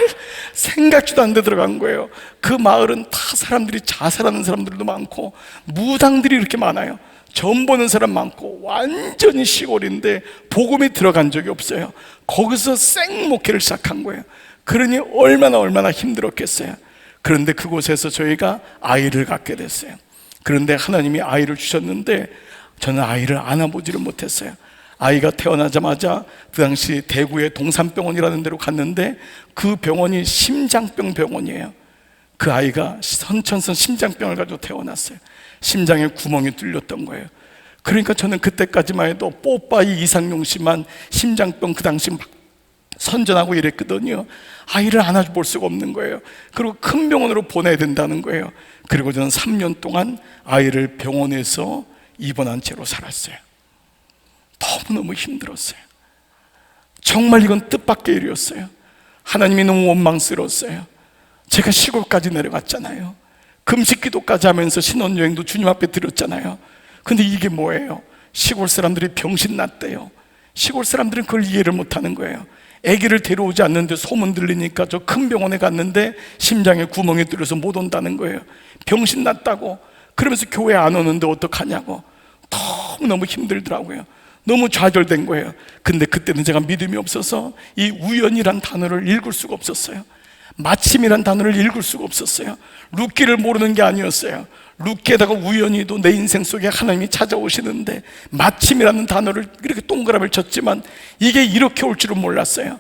생각지도 않는 데 들어간 거예요. 그 마을은 다 사람들이 자살하는 사람들도 많고 무당들이 이렇게 많아요. 점 보는 사람 많고 완전히 시골인데 복음이 들어간 적이 없어요. 거기서 생목회를 시작한 거예요. 그러니 얼마나 힘들었겠어요. 그런데 그곳에서 저희가 아이를 갖게 됐어요. 그런데 하나님이 아이를 주셨는데 저는 아이를 안아보지를 못했어요. 아이가 태어나자마자 그 당시 대구의 동산병원이라는 데로 갔는데 그 병원이 심장병 병원이에요. 그 아이가 선천성 심장병을 가지고 태어났어요. 심장에 구멍이 뚫렸던 거예요. 그러니까 저는 그때까지만 해도 뽀빠이 이상용 씨만 심장병 그 당시 막 선전하고 이랬거든요. 아이를 안아볼 수가 없는 거예요. 그리고 큰 병원으로 보내야 된다는 거예요. 그리고 저는 3년 동안 아이를 병원에서 입원한 채로 살았어요. 너무너무 힘들었어요. 정말 이건 뜻밖의 일이었어요. 하나님이 너무 원망스러웠어요. 제가 시골까지 내려갔잖아요. 금식기도까지 하면서 신혼여행도 주님 앞에 드렸잖아요. 근데 이게 뭐예요? 시골 사람들이 병신 났대요. 시골 사람들은 그걸 이해를 못하는 거예요. 아기를 데려오지 않는데 소문 들리니까 저 큰 병원에 갔는데 심장에 구멍이 뚫려서 못 온다는 거예요. 병신 났다고. 그러면서 교회 안 오는데 어떡하냐고. 너무너무 힘들더라고요. 너무 좌절된 거예요. 근데 그때는 제가 믿음이 없어서 이 우연이란 단어를 읽을 수가 없었어요. 마침이란 단어를 읽을 수가 없었어요. 룻기를 모르는 게 아니었어요. 룻기에다가 우연히도 내 인생 속에 하나님이 찾아오시는데 마침이라는 단어를 이렇게 동그라미를 쳤지만 이게 이렇게 올 줄은 몰랐어요.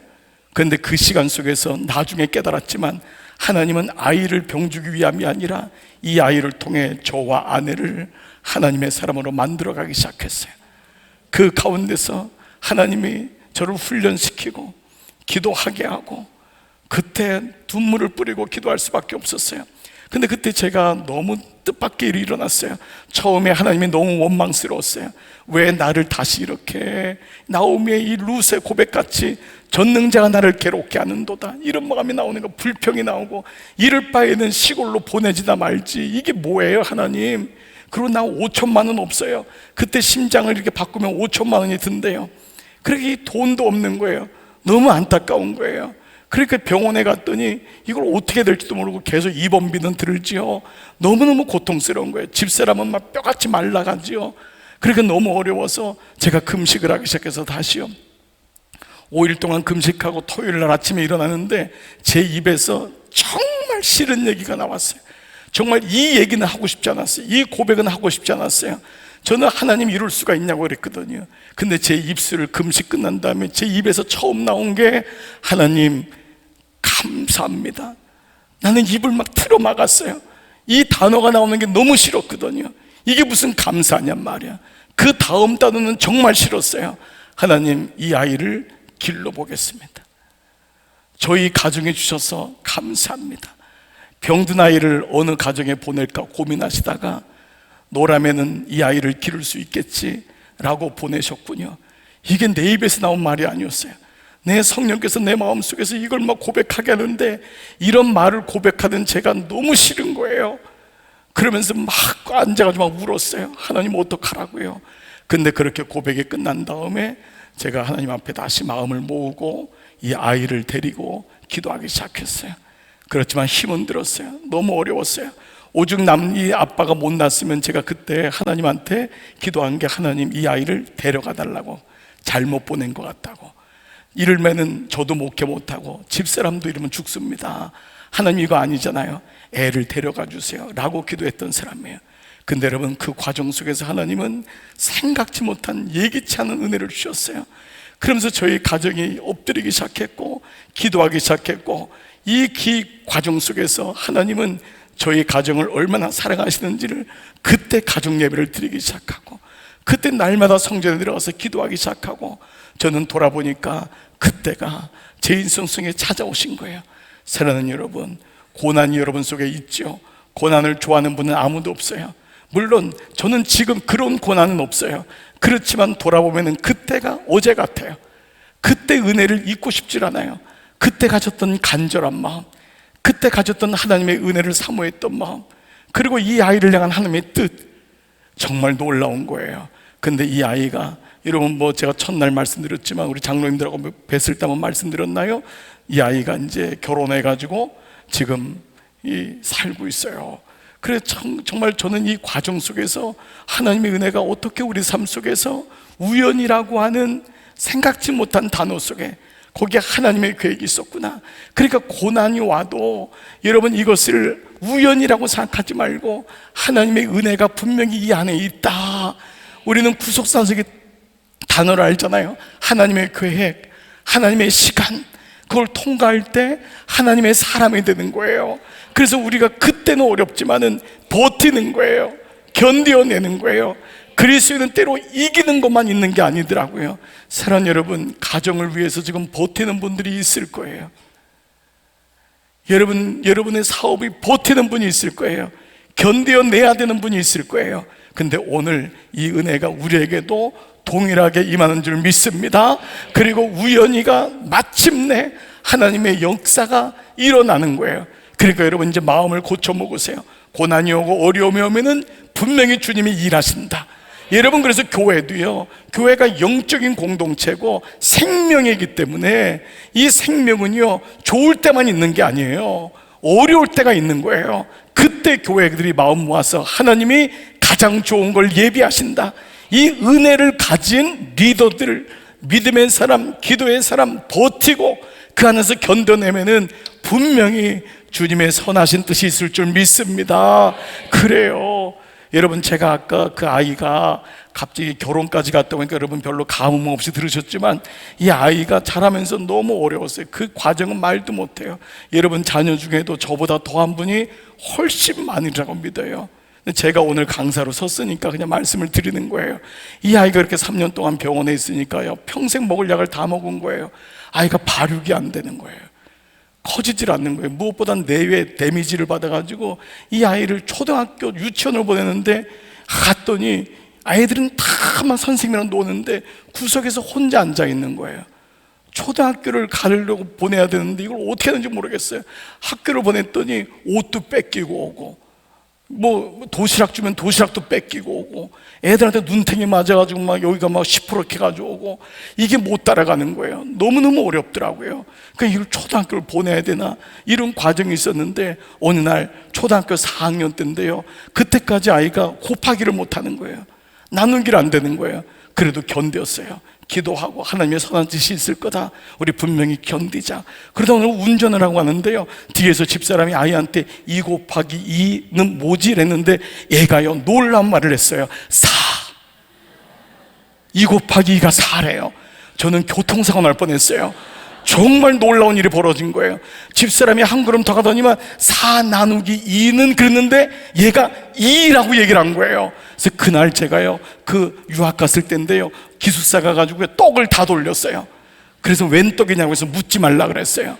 그런데 그 시간 속에서 나중에 깨달았지만 하나님은 아이를 병주기 위함이 아니라 이 아이를 통해 저와 아내를 하나님의 사람으로 만들어가기 시작했어요. 그 가운데서 하나님이 저를 훈련시키고 기도하게 하고 그때 눈물을 뿌리고 기도할 수밖에 없었어요. 근데 그때 제가 너무 뜻밖의 일이 일어났어요. 처음에 하나님이 너무 원망스러웠어요. 왜 나를 다시 이렇게 나오미의 이 룻의 고백같이 전능자가 나를 괴롭게 하는도다 이런 마음이 나오는 거, 불평이 나오고 이럴 바에는 시골로 보내지나 말지. 이게 뭐예요 하나님. 그리고 나 5천만 원 없어요. 그때 심장을 이렇게 바꾸면 5천만 원이 든대요. 그렇게 돈도 없는 거예요. 너무 안타까운 거예요. 그러니까 병원에 갔더니 이걸 어떻게 될지도 모르고 계속 입원비는 들을지요. 너무너무 고통스러운 거예요. 집사람은 막 뼈같이 말라가지요. 그러니까 너무 어려워서 제가 금식을 하기 시작해서 다시요 5일 동안 금식하고 토요일 날 아침에 일어나는데 제 입에서 정말 싫은 얘기가 나왔어요. 정말 이 얘기는 하고 싶지 않았어요. 이 고백은 하고 싶지 않았어요. 저는 하나님 이룰 수가 있냐고 그랬거든요. 근데 제 입술을 금식 끝난 다음에 제 입에서 처음 나온 게 하나님 감사합니다. 나는 입을 막 틀어 막았어요. 이 단어가 나오는 게 너무 싫었거든요. 이게 무슨 감사냔 말이야. 그 다음 단어는 정말 싫었어요. 하나님 이 아이를 길러보겠습니다. 저희 가정에 주셔서 감사합니다. 병든 아이를 어느 가정에 보낼까 고민하시다가 노라면은 이 아이를 기를 수 있겠지라고 보내셨군요. 이게 내 입에서 나온 말이 아니었어요. 내 성령께서 내 마음속에서 이걸 막 고백하게 하는데, 이런 말을 고백하던 제가 너무 싫은 거예요. 그러면서 막 앉아가지고 막 울었어요. 하나님 어떡하라고요. 근데 그렇게 고백이 끝난 다음에 제가 하나님 앞에 다시 마음을 모으고 이 아이를 데리고 기도하기 시작했어요. 그렇지만 힘은 들었어요. 너무 어려웠어요. 오죽 이 아빠가 못 낳았으면 제가 그때 하나님한테 기도한 게, 하나님 이 아이를 데려가 달라고, 잘못 보낸 것 같다고, 이러면은 저도 목회 못하고 집사람도 이러면 죽습니다, 하나님 이거 아니잖아요, 애를 데려가 주세요 라고 기도했던 사람이에요. 근데 여러분, 그 과정 속에서 하나님은 생각지 못한, 예기치 않은 은혜를 주셨어요. 그러면서 저희 가정이 엎드리기 시작했고 기도하기 시작했고, 이 과정 속에서 하나님은 저희 가정을 얼마나 사랑하시는지를 그때 가정 예배를 드리기 시작하고, 그때 날마다 성전에 들어가서 기도하기 시작하고, 저는 돌아보니까 그때가 제 인생 속에 찾아오신 거예요. 사랑하는 여러분, 고난이 여러분 속에 있죠. 고난을 좋아하는 분은 아무도 없어요. 물론 저는 지금 그런 고난은 없어요. 그렇지만 돌아보면 그때가 어제 같아요. 그때 은혜를 잊고 싶질 않아요. 그때 가졌던 간절한 마음, 그때 가졌던 하나님의 은혜를 사모했던 마음, 그리고 이 아이를 향한 하나님의 뜻, 정말 놀라운 거예요. 근데 이 아이가, 여러분 뭐 제가 첫날 말씀드렸지만 우리 장로님들하고 뵀을 때 한번 말씀드렸나요? 이 아이가 이제 결혼해가지고 지금 살고 있어요. 그래서 정말 저는 이 과정 속에서 하나님의 은혜가 어떻게 우리 삶 속에서 우연이라고 하는 생각지 못한 단어 속에 거기에 하나님의 계획이 있었구나. 그러니까 고난이 와도 여러분 이것을 우연이라고 생각하지 말고 하나님의 은혜가 분명히 이 안에 있다. 우리는 구속사적인 단어를 알잖아요. 하나님의 계획, 하나님의 시간, 그걸 통과할 때 하나님의 사람이 되는 거예요. 그래서 우리가 그때는 어렵지만은 버티는 거예요. 견뎌내는 거예요. 그리스도인은 때로 이기는 것만 있는 게 아니더라고요. 사랑하는 여러분, 가정을 위해서 지금 버티는 분들이 있을 거예요. 여러분의 사업이 버티는 분이 있을 거예요. 견뎌내야 되는 분이 있을 거예요. 근데 오늘 이 은혜가 우리에게도 동일하게 임하는 줄 믿습니다. 그리고 우연히가 마침내 하나님의 역사가 일어나는 거예요. 그러니까 여러분 이제 마음을 고쳐 먹으세요. 고난이 오고 어려움이 오면은 분명히 주님이 일하신다. 여러분, 그래서 교회도요, 교회가 영적인 공동체고 생명이기 때문에 이 생명은요 좋을 때만 있는 게 아니에요. 어려울 때가 있는 거예요. 그때 교회들이 마음 모아서 하나님이 가장 좋은 걸 예비하신다. 이 은혜를 가진 리더들, 믿음의 사람, 기도의 사람 버티고 그 안에서 견뎌내면은 분명히 주님의 선하신 뜻이 있을 줄 믿습니다. 그래요. 여러분, 제가 아까 그 아이가 갑자기 결혼까지 갔다 오니까 여러분 별로 감흥 없이 들으셨지만 이 아이가 자라면서 너무 어려웠어요. 그 과정은 말도 못해요. 여러분 자녀 중에도 저보다 더한 분이 훨씬 많으라고 믿어요. 제가 오늘 강사로 섰으니까 그냥 말씀을 드리는 거예요. 이 아이가 이렇게 3년 동안 병원에 있으니까요, 평생 먹을 약을 다 먹은 거예요. 아이가 발육이 안 되는 거예요. 커지질 않는 거예요. 무엇보다 뇌에 데미지를 받아가지고 이 아이를 초등학교 유치원을 보내는데 갔더니 아이들은 다만 선생님이랑 노는데 구석에서 혼자 앉아 있는 거예요. 초등학교를 가려고 보내야 되는데 이걸 어떻게 하는지 모르겠어요. 학교를 보냈더니 옷도 뺏기고 오고, 뭐 도시락 주면 도시락도 뺏기고 오고, 애들한테 눈탱이 맞아가지고 막 여기가 막 시퍼렇게 가지고 오고, 이게 못 따라가는 거예요. 너무너무 어렵더라고요. 그러니까 이걸 초등학교를 보내야 되나 이런 과정이 있었는데 어느 날 초등학교 4학년 때인데요, 그때까지 아이가 곱하기를 못하는 거예요. 나누기를 안 되는 거예요. 그래도 견뎠어요. 기도하고 하나님의 선한 뜻이 있을 거다, 우리 분명히 견디자. 그러다 오늘 운전을 하고 가는데요, 뒤에서 집사람이 아이한테 2 곱하기 2는 뭐지? 이랬는데 얘가요 놀라운 말을 했어요. 4. 2 곱하기 2가 4래요. 저는 교통사고 날 뻔했어요. 정말 놀라운 일이 벌어진 거예요. 집사람이 한 걸음 더 가더니만 4 나누기 2는 그랬는데 얘가 2라고 얘기를 한 거예요. 그래서 그날 제가요 그 유학 갔을 때인데요, 기숙사 가가지고 떡을 다 돌렸어요. 그래서 웬 떡이냐고 해서 묻지 말라 그랬어요.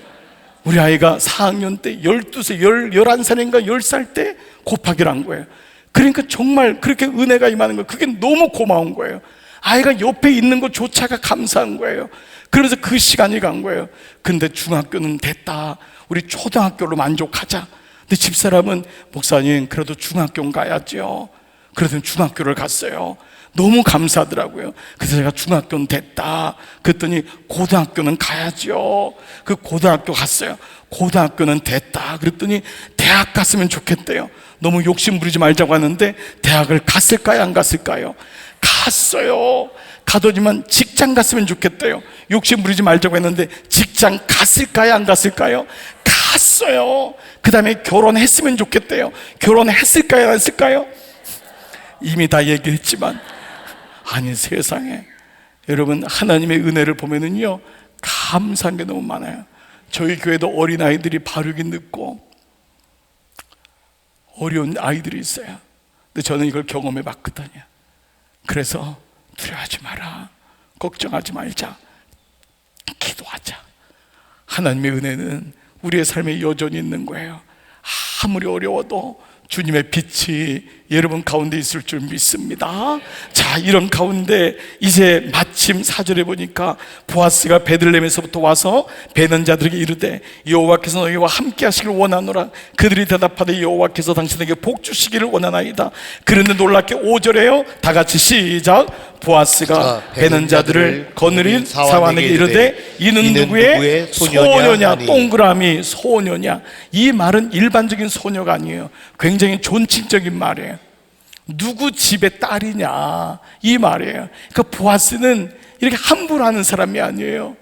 우리 아이가 4학년 때 12살, 11살인가 10살 때 곱하기를 한 거예요. 그러니까 정말 그렇게 은혜가 임하는 거예요. 그게 너무 고마운 거예요. 아이가 옆에 있는 것조차가 감사한 거예요. 그러면서 그 시간이 간 거예요. 근데 중학교는 됐다, 우리 초등학교로 만족하자. 근데 집사람은 목사님 그래도 중학교는 가야죠. 그래서 중학교를 갔어요. 너무 감사하더라고요. 그래서 제가 중학교는 됐다 그랬더니 고등학교는 가야죠. 그 고등학교 갔어요. 고등학교는 됐다 그랬더니 대학 갔으면 좋겠대요. 너무 욕심 부리지 말자고 하는데 대학을 갔을까요, 안 갔을까요? 갔어요. 가더니만 직장 갔으면 좋겠대요. 욕심 부리지 말자고 했는데 직장 갔을까요, 안 갔을까요? 갔어요. 그 다음에 결혼했으면 좋겠대요. 결혼했을까요, 안 했을까요? 이미 다 얘기했지만, 아니 세상에 여러분, 하나님의 은혜를 보면은요 감사한 게 너무 많아요. 저희 교회도 어린아이들이 발육이 늦고 어려운 아이들이 있어요. 근데 저는 이걸 경험해 봤거든요. 그래서 두려워하지 마라, 걱정하지 말자, 기도하자. 하나님의 은혜는 우리의 삶에 여전히 있는 거예요. 아무리 어려워도 주님의 빛이 여러분 가운데 있을 줄 믿습니다. 자, 이런 가운데 이제 마침 4절에 보니까 보아스가 베들레헴에서부터 와서 배는 자들에게 이르되 여호와께서 너희와 함께 하시기를 원하노라. 그들이 대답하되 여호와께서 당신에게 복 주시기를 원하나이다. 그런데 놀랍게 5절에요 다 같이 시작. 보아스가 배는 자들을 거느린 사환에게 이르되 이는 누구의 소녀냐? 동그라미 소녀냐? 이 말은 일반적인 소녀가 아니에요. 굉장히 존칭적인 말이에요. 누구 집의 딸이냐, 이 말이에요. 그러니까 보아스는 이렇게 함부로 하는 사람이 아니에요.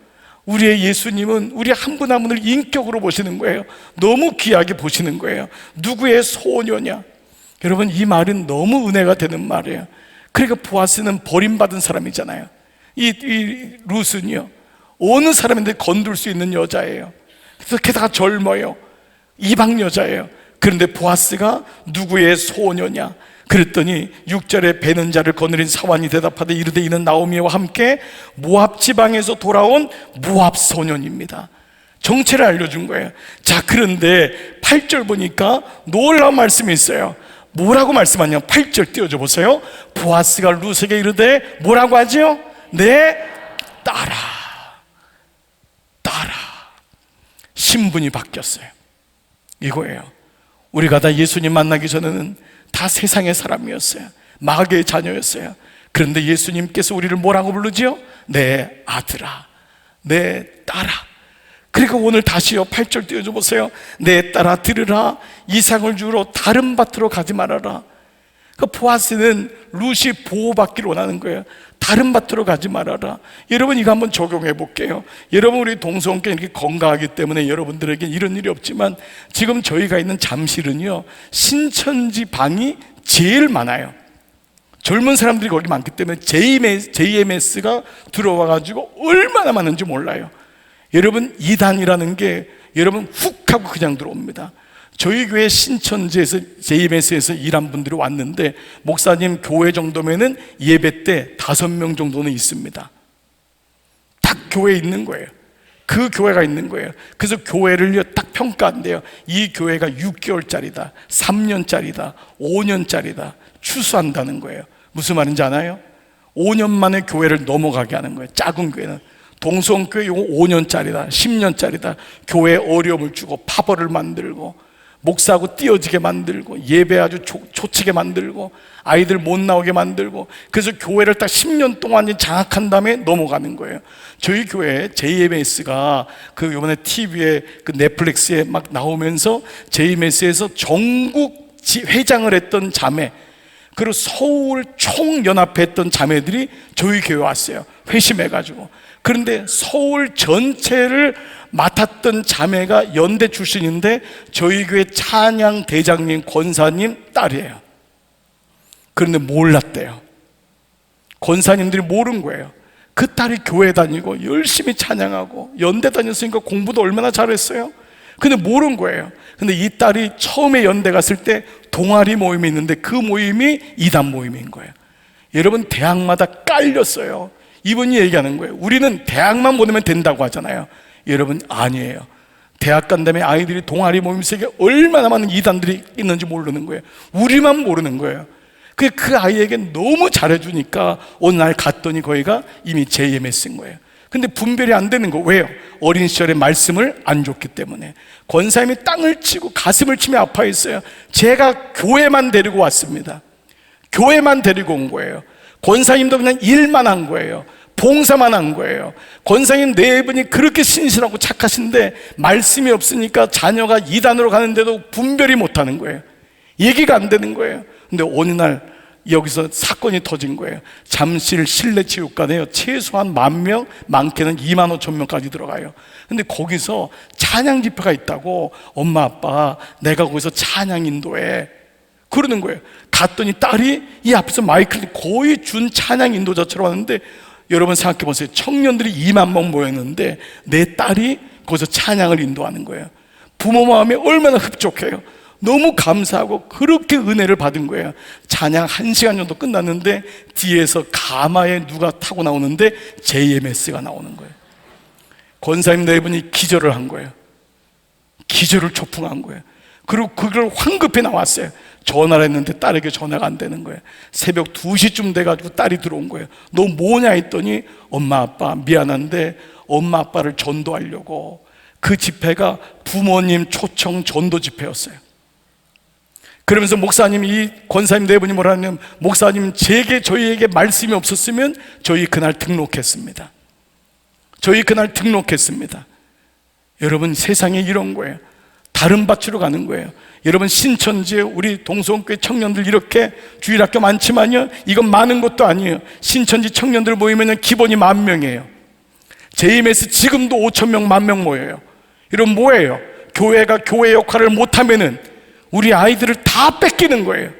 우리의 예수님은 우리 한 분 한 분을 인격으로 보시는 거예요. 너무 귀하게 보시는 거예요. 누구의 소녀냐? 여러분, 이 말은 너무 은혜가 되는 말이에요. 그러니까 보아스는 버림받은 사람이잖아요. 이 룻은요 어느 사람인데 건들 수 있는 여자예요. 그래서 게다가 젊어요. 이방 여자예요. 그런데 보아스가 누구의 소녀냐? 그랬더니 6절에 배는 자를 거느린 사환이 대답하되 이르되 이는 나오미와 함께 모압 지방에서 돌아온 모압 소년입니다. 정체를 알려준 거예요. 자, 그런데 8절 보니까 놀라운 말씀이 있어요. 뭐라고 말씀하냐? 8절 띄워줘 보세요. 보아스가 룻에게 이르되 뭐라고 하지요? 내 딸아. 신분이 바뀌었어요. 이거예요. 우리가 다 예수님 만나기 전에는 다 세상의 사람이었어요. 마귀의 자녀였어요. 그런데 예수님께서 우리를 뭐라고 부르지요? 내 아들아, 내 딸아. 그러니까 오늘 다시요 8절 띄워줘 보세요. 내 딸아 들으라, 이삭을 주러 다른 밭으로 가지 말아라. 그 보아스는 룻이 보호받기를 원하는 거예요. 다른 밭으로 가지 말아라. 여러분, 이거 한번 적용해 볼게요. 여러분, 우리 동성께 이렇게 건강하기 때문에 여러분들에게 이런 일이 없지만 지금 저희가 있는 잠실은요 신천지 방이 제일 많아요. 젊은 사람들이 거기 많기 때문에 JMS가 들어와 가지고 얼마나 많은지 몰라요. 여러분, 이단이라는 게 여러분 훅 하고 그냥 들어옵니다. 저희 교회 신천지에서 JMS에서 일한 분들이 왔는데 목사님 교회 정도면은 예배 때 5명 정도는 있습니다. 딱 교회에 있는 거예요. 그 교회가 있는 거예요. 그래서 교회를요 딱 평가한대요. 이 교회가 6개월짜리다, 3년짜리다, 5년짜리다 추수한다는 거예요. 무슨 말인지 아나요? 5년 만에 교회를 넘어가게 하는 거예요. 작은 교회는. 동성교회 이거 5년짜리다, 10년짜리다. 교회에 어려움을 주고 파벌을 만들고 목사하고 띄어지게 만들고 예배 아주 초치게 만들고 아이들 못 나오게 만들고, 그래서 교회를 딱 10년 동안 장악한 다음에 넘어가는 거예요. 저희 교회 JMS가 그 이번에 TV에 그 넷플릭스에 막 나오면서 JMS에서 전국 회장을 했던 자매, 그리고 서울 총연합회 했던 자매들이 저희 교회 왔어요. 회심해가지고. 그런데 서울 전체를 맡았던 자매가 연대 출신인데 저희 교회 찬양 대장님 권사님 딸이에요. 그런데 몰랐대요. 권사님들이 모른 거예요. 그 딸이 교회 다니고 열심히 찬양하고 연대 다녔으니까 공부도 얼마나 잘했어요. 근데 모른 거예요. 근데 이 딸이 처음에 연대 갔을 때 동아리 모임이 있는데 그 모임이 이단 모임인 거예요. 여러분, 대학마다 깔렸어요. 이분이 얘기하는 거예요. 우리는 대학만 보내면 된다고 하잖아요. 여러분, 아니에요. 대학 간 다음에 아이들이 동아리 모임 속에 얼마나 많은 이단들이 있는지 모르는 거예요. 우리만 모르는 거예요. 그 아이에게 너무 잘해주니까 어느 날 갔더니 거기가 이미 JMS인 거예요. 근데 분별이 안 되는 거 왜요? 어린 시절에 말씀을 안 줬기 때문에. 권사님이 땅을 치고 가슴을 치며 아파했어요. 제가 교회만 데리고 왔습니다. 교회만 데리고 온 거예요. 권사님도 그냥 일만 한 거예요. 봉사만 한 거예요. 권사님 네 분이 그렇게 신실하고 착하신데 말씀이 없으니까 자녀가 이단으로 가는데도 분별이 못하는 거예요. 얘기가 안 되는 거예요. 근데 어느 날 여기서 사건이 터진 거예요. 잠실 실내체육관에요, 최소한 10,000명, 많게는 25,000명까지 들어가요. 근데 거기서 찬양 집회가 있다고 엄마 아빠 내가 거기서 찬양 인도해 그러는 거예요. 갔더니 딸이 이 앞에서 마이크를 거의 준 찬양 인도자처럼 하는데, 여러분 생각해 보세요. 청년들이 20,000명 모였는데 내 딸이 거기서 찬양을 인도하는 거예요. 부모 마음이 얼마나 흡족해요. 너무 감사하고 그렇게 은혜를 받은 거예요. 찬양 1시간 정도 끝났는데 뒤에서 가마에 누가 타고 나오는데 JMS가 나오는 거예요. 권사님 네 분이 기절을 한 거예요. 기절을 초풍한 거예요. 그리고 그걸 황급히 나왔어요. 전화를 했는데 딸에게 전화가 안 되는 거예요. 새벽 2시쯤 돼가지고 딸이 들어온 거예요. 너 뭐냐 했더니 엄마 아빠 미안한데 엄마 아빠를 전도하려고. 그 집회가 부모님 초청 전도 집회였어요. 그러면서 목사님이, 이 권사님 네 분이 뭐라 하냐면, 목사님 저희에게 말씀이 없었으면 저희 그날 등록했습니다. 저희 그날 등록했습니다. 여러분 세상에 이런 거예요. 다른 밭으로 가는 거예요. 여러분 신천지에 우리 동성교회 청년들 이렇게 주일학교 많지만요, 이건 많은 것도 아니에요. 신천지 청년들 모이면 기본이 10,000명이에요. JMS 지금도 5,000명, 10,000명 모여요. 이런 뭐예요? 교회가 교회 역할을 못하면은 우리 아이들을 다 뺏기는 거예요.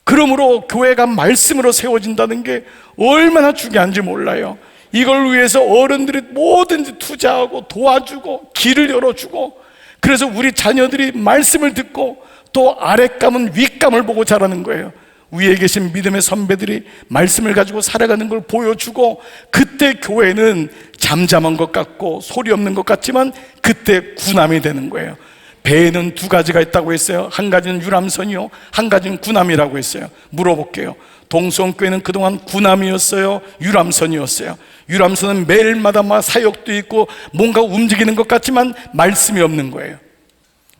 그러므로 교회가 말씀으로 세워진다는 게 얼마나 중요한지 몰라요. 이걸 위해서 어른들이 뭐든지 투자하고 도와주고 길을 열어주고, 그래서 우리 자녀들이 말씀을 듣고 또 아랫감은 윗감을 보고 자라는 거예요. 위에 계신 믿음의 선배들이 말씀을 가지고 살아가는 걸 보여주고, 그때 교회는 잠잠한 것 같고 소리 없는 것 같지만 그때 군함이 되는 거예요. 배에는 2가지가 있다고 했어요. 한 가지는 유람선이요, 한 가지는 군함이라고 했어요. 물어볼게요. 동성교회는 그동안 군함이었어요, 유람선이었어요? 유람선은 매일마다 막 사역도 있고 뭔가 움직이는 것 같지만 말씀이 없는 거예요.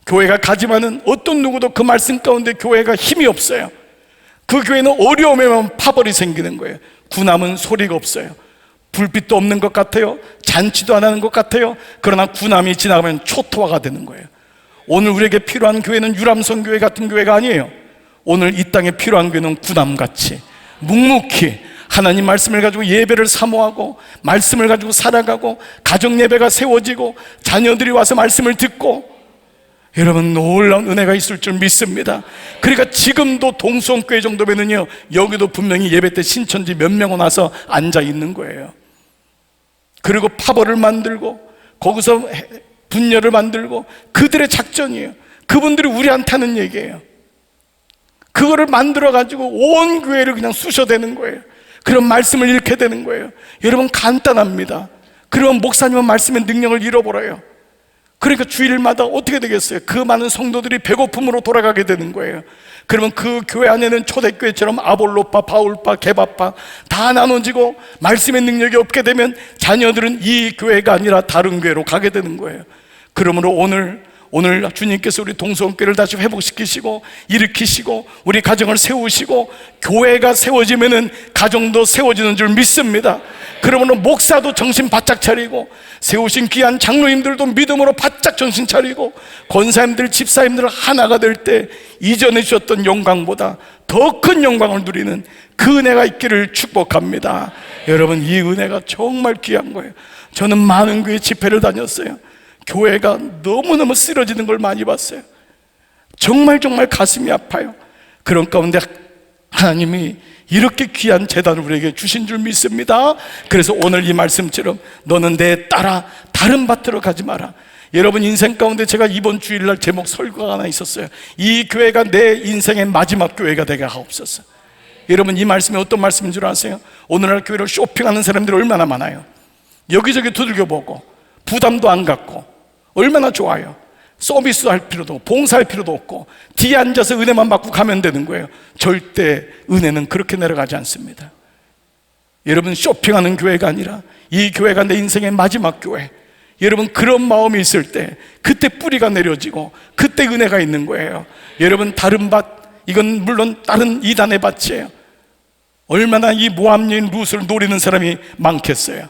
교회가 가지만은 어떤 누구도 그 말씀 가운데 교회가 힘이 없어요. 그 교회는 어려움에만 파벌이 생기는 거예요. 군함은 소리가 없어요. 불빛도 없는 것 같아요. 잔치도 안 하는 것 같아요. 그러나 군함이 지나가면 초토화가 되는 거예요. 오늘 우리에게 필요한 교회는 유람선 교회 같은 교회가 아니에요. 오늘 이 땅에 필요한 교회는 군함같이 묵묵히 하나님 말씀을 가지고 예배를 사모하고 말씀을 가지고 살아가고 가정 예배가 세워지고 자녀들이 와서 말씀을 듣고, 여러분 놀라운 은혜가 있을 줄 믿습니다. 그러니까 지금도 동성교회 정도면은요, 여기도 분명히 예배 때 신천지 몇 명은 와서 앉아 있는 거예요. 그리고 파벌을 만들고 거기서 분열을 만들고, 그들의 작전이에요. 그분들이 우리한테 하는 얘기예요. 그거를 만들어 가지고 온 교회를 그냥 쑤셔대는 거예요. 그런 말씀을 잃게 되는 거예요. 여러분 간단합니다. 그러면 목사님은 말씀의 능력을 잃어버려요. 그러니까 주일마다 어떻게 되겠어요? 그 많은 성도들이 배고픔으로 돌아가게 되는 거예요. 그러면 그 교회 안에는 초대교회처럼 아볼로파, 바울파, 게바파 다 나눠지고 말씀의 능력이 없게 되면 자녀들은 이 교회가 아니라 다른 교회로 가게 되는 거예요. 그러므로 오늘 주님께서 우리 동성교회를 다시 회복시키시고 일으키시고 우리 가정을 세우시고 교회가 세워지면은 가정도 세워지는 줄 믿습니다. 그러므로 목사도 정신 바짝 차리고 세우신 귀한 장로님들도 믿음으로 바짝 정신 차리고 권사님들, 집사님들 하나가 될 때 이전에 주셨던 영광보다 더 큰 영광을 누리는 그 은혜가 있기를 축복합니다. 여러분 이 은혜가 정말 귀한 거예요. 저는 많은 교회 집회를 다녔어요. 교회가 너무너무 쓰러지는 걸 많이 봤어요. 정말 가슴이 아파요. 그런 가운데 하나님이 이렇게 귀한 재단을 우리에게 주신 줄 믿습니다. 그래서 오늘 이 말씀처럼 너는 내 따라 다른 밭으로 가지 마라. 여러분 인생 가운데 제가 이번 주일날 제목 설교가 하나 있었어요. 이 교회가 내 인생의 마지막 교회가 되게 하옵소서. 여러분 이 말씀이 어떤 말씀인 줄 아세요? 오늘날 교회를 쇼핑하는 사람들이 얼마나 많아요. 여기저기 두들겨보고 부담도 안 갖고 얼마나 좋아요. 서비스 할 필요도 없고 봉사할 필요도 없고 뒤에 앉아서 은혜만 받고 가면 되는 거예요. 절대 은혜는 그렇게 내려가지 않습니다. 여러분 쇼핑하는 교회가 아니라 이 교회가 내 인생의 마지막 교회. 여러분, 그런 마음이 있을 때 그때 뿌리가 내려지고 그때 은혜가 있는 거예요. 여러분, 다른 밭, 이건 물론 다른 이단의 밭이에요. 얼마나 이 모압 여인 룻을 노리는 사람이 많겠어요.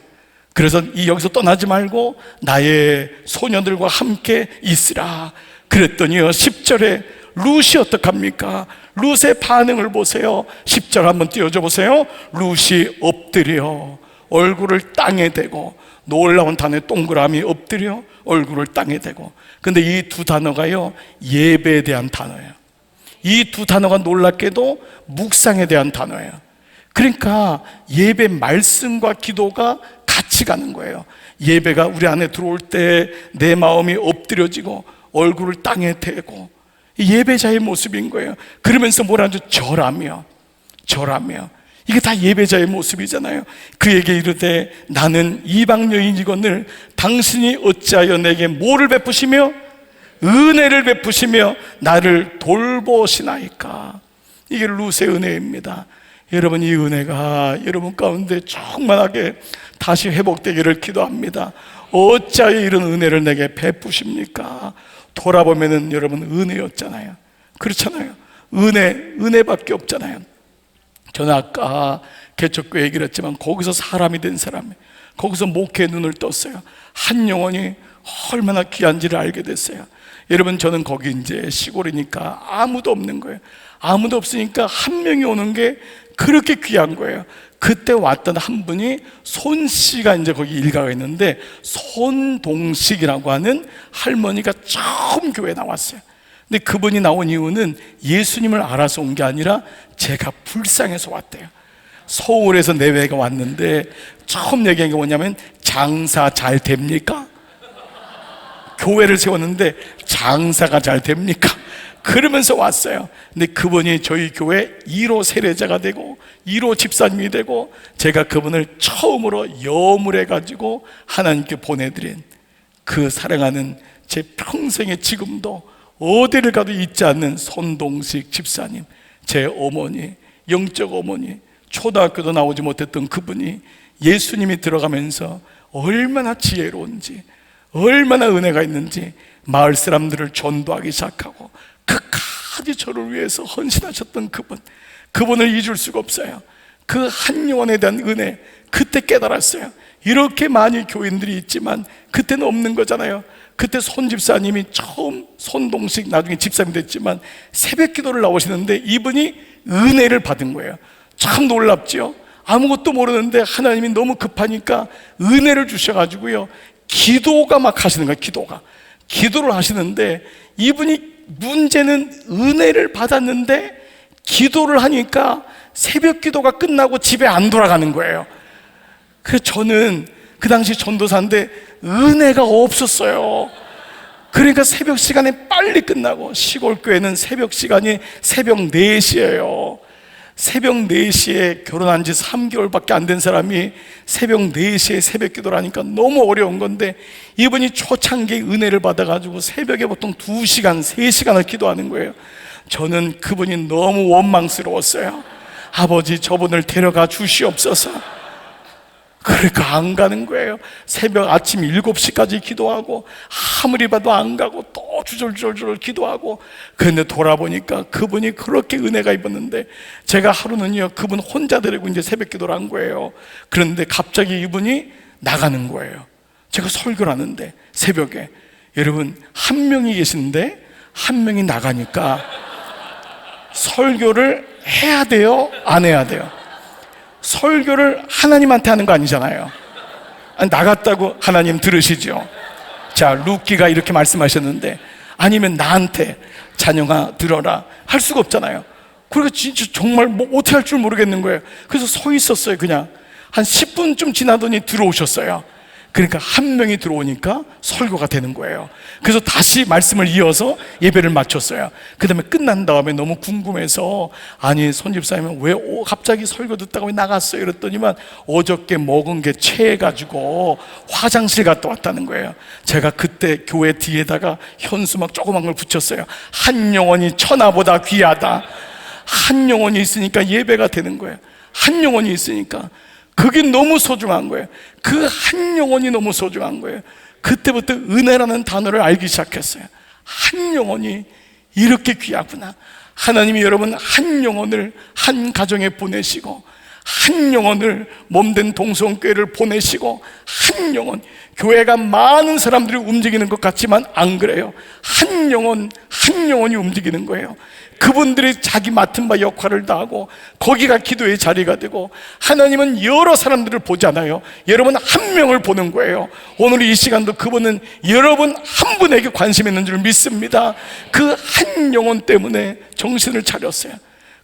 그래서 여기서 떠나지 말고 나의 소녀들과 함께 있으라 그랬더니요, 10절에 룻이 어떡합니까? 룻의 반응을 보세요. 10절 한번 띄워줘 보세요. 룻이 엎드려 얼굴을 땅에 대고, 놀라운 단어에 동그라미 엎드려 얼굴을 땅에 대고. 근데 이 두 단어가요, 예배에 대한 단어예요. 이 두 단어가 놀랍게도 묵상에 대한 단어예요. 그러니까 예배 말씀과 기도가 같이 가는 거예요. 예배가 우리 안에 들어올 때 내 마음이 엎드려지고 얼굴을 땅에 대고, 예배자의 모습인 거예요. 그러면서 뭐라죠? 절하며. 이게 다 예배자의 모습이잖아요. 그에게 이르되 나는 이방 여인이거늘 당신이 어찌하여 내게 뭐를 베푸시며 은혜를 베푸시며 나를 돌보시나이까. 이게 룻의 은혜입니다. 여러분, 이 은혜가 여러분 가운데 충만하게 다시 회복되기를 기도합니다. 어찌하여 이런 은혜를 내게 베푸십니까? 돌아보면은 여러분 은혜였잖아요. 그렇잖아요. 은혜밖에 없잖아요. 저는 아까 개척교회 얘기를 했지만 거기서 사람이 된 사람이, 거기서 목회의 눈을 떴어요. 한 영혼이 얼마나 귀한지를 알게 됐어요. 여러분, 저는 거기 이제 시골이니까 아무도 없는 거예요. 아무도 없으니까 한 명이 오는 게 그렇게 귀한 거예요. 그때 왔던 한 분이 손 씨가 이제 거기 일가가 있는데, 손동식이라고 하는 할머니가 처음 교회에 나왔어요. 근데 그분이 나온 이유는 예수님을 알아서 온 게 아니라 제가 불쌍해서 왔대요. 서울에서 내외가 왔는데 처음 얘기한 게 뭐냐면, 장사 잘 됩니까? 교회를 세웠는데 장사가 잘 됩니까? 그러면서 왔어요. 근데 그분이 저희 교회 1호 세례자가 되고 1호 집사님이 되고, 제가 그분을 처음으로 염을해가지고 하나님께 보내드린 그 사랑하는 제 평생에 지금도 어디를 가도 잊지 않는 손동식 집사님, 제 어머니, 영적 어머니, 초등학교도 나오지 못했던 그분이 예수님이 들어가면서 얼마나 지혜로운지, 얼마나 은혜가 있는지 마을 사람들을 전도하기 시작하고 끝까지 저를 위해서 헌신하셨던 그분을 잊을 수가 없어요. 그 한 영혼에 대한 은혜, 그때 깨달았어요. 이렇게 많이 교인들이 있지만 그때는 없는 거잖아요. 그때 손 집사님이 처음, 손동식 나중에 집사님이 됐지만 새벽 기도를 나오시는데 이분이 은혜를 받은 거예요. 참 놀랍죠. 아무것도 모르는데 하나님이 너무 급하니까 은혜를 주셔가지고요, 기도가 막 하시는 거예요. 기도를 하시는데, 이분이 문제는 은혜를 받았는데 기도를 하니까 새벽 기도가 끝나고 집에 안 돌아가는 거예요. 그래서 저는 그 당시 전도사인데 은혜가 없었어요. 그러니까 새벽 시간에 빨리 끝나고, 시골 교회는 새벽 시간이 새벽 4시예요. 새벽 4시에 결혼한 지 3개월밖에 안 된 사람이 새벽 4시에 새벽 기도를 하니까 너무 어려운 건데, 이분이 초창기에 은혜를 받아가지고 새벽에 보통 2시간, 3시간을 기도하는 거예요. 저는 그분이 너무 원망스러웠어요. 아버지, 저분을 데려가 주시옵소서. 그러니까 안 가는 거예요. 새벽 아침 7시까지 기도하고 아무리 봐도 안 가고 또 주절주절 기도하고. 그런데 돌아보니까 그분이 그렇게 은혜가 입었는데, 제가 하루는요 그분 혼자 데리고 이제 새벽 기도를 한 거예요. 그런데 갑자기 이분이 나가는 거예요. 제가 설교를 하는데 새벽에, 여러분, 한 명이 계신데 한 명이 나가니까 설교를 해야 돼요, 안 해야 돼요? 설교를 하나님한테 하는 거 아니잖아요. 아니, 나갔다고 하나님 들으시죠? 자, 루키가 이렇게 말씀하셨는데, 아니면 나한테 자녀가 들어라 할 수가 없잖아요. 그러니까 진짜 정말 뭐 어떻게 할 줄 모르겠는 거예요. 그래서 서 있었어요. 그냥 한 10분쯤 지나더니 들어오셨어요. 그러니까 한 명이 들어오니까 설교가 되는 거예요. 그래서 다시 말씀을 이어서 예배를 마쳤어요. 그 다음에 끝난 다음에 너무 궁금해서, 아니, 손 집사님은 왜 갑자기 설교 듣다가 왜 나갔어요? 이랬더니만 어저께 먹은 게 체해가지고 화장실 갔다 왔다는 거예요. 제가 그때 교회 뒤에다가 현수막 조그만 걸 붙였어요. 한 영혼이 천하보다 귀하다. 한 영혼이 있으니까 예배가 되는 거예요. 한 영혼이 있으니까. 그게 너무 소중한 거예요. 그 한 영혼이 너무 소중한 거예요. 그때부터 은혜라는 단어를 알기 시작했어요. 한 영혼이 이렇게 귀하구나. 하나님이 여러분 한 영혼을 한 가정에 보내시고, 한 영혼을 몸된 동성교회를 보내시고, 한 영혼, 교회가 많은 사람들이 움직이는 것 같지만 안 그래요. 한 영혼, 한 영혼이 움직이는 거예요. 그분들이 자기 맡은 바 역할을 다하고 거기가 기도의 자리가 되고, 하나님은 여러 사람들을 보지 않아요. 여러분 한 명을 보는 거예요. 오늘 이 시간도 그분은 여러분 한 분에게 관심 있는 줄 믿습니다. 그 한 영혼 때문에 정신을 차렸어요.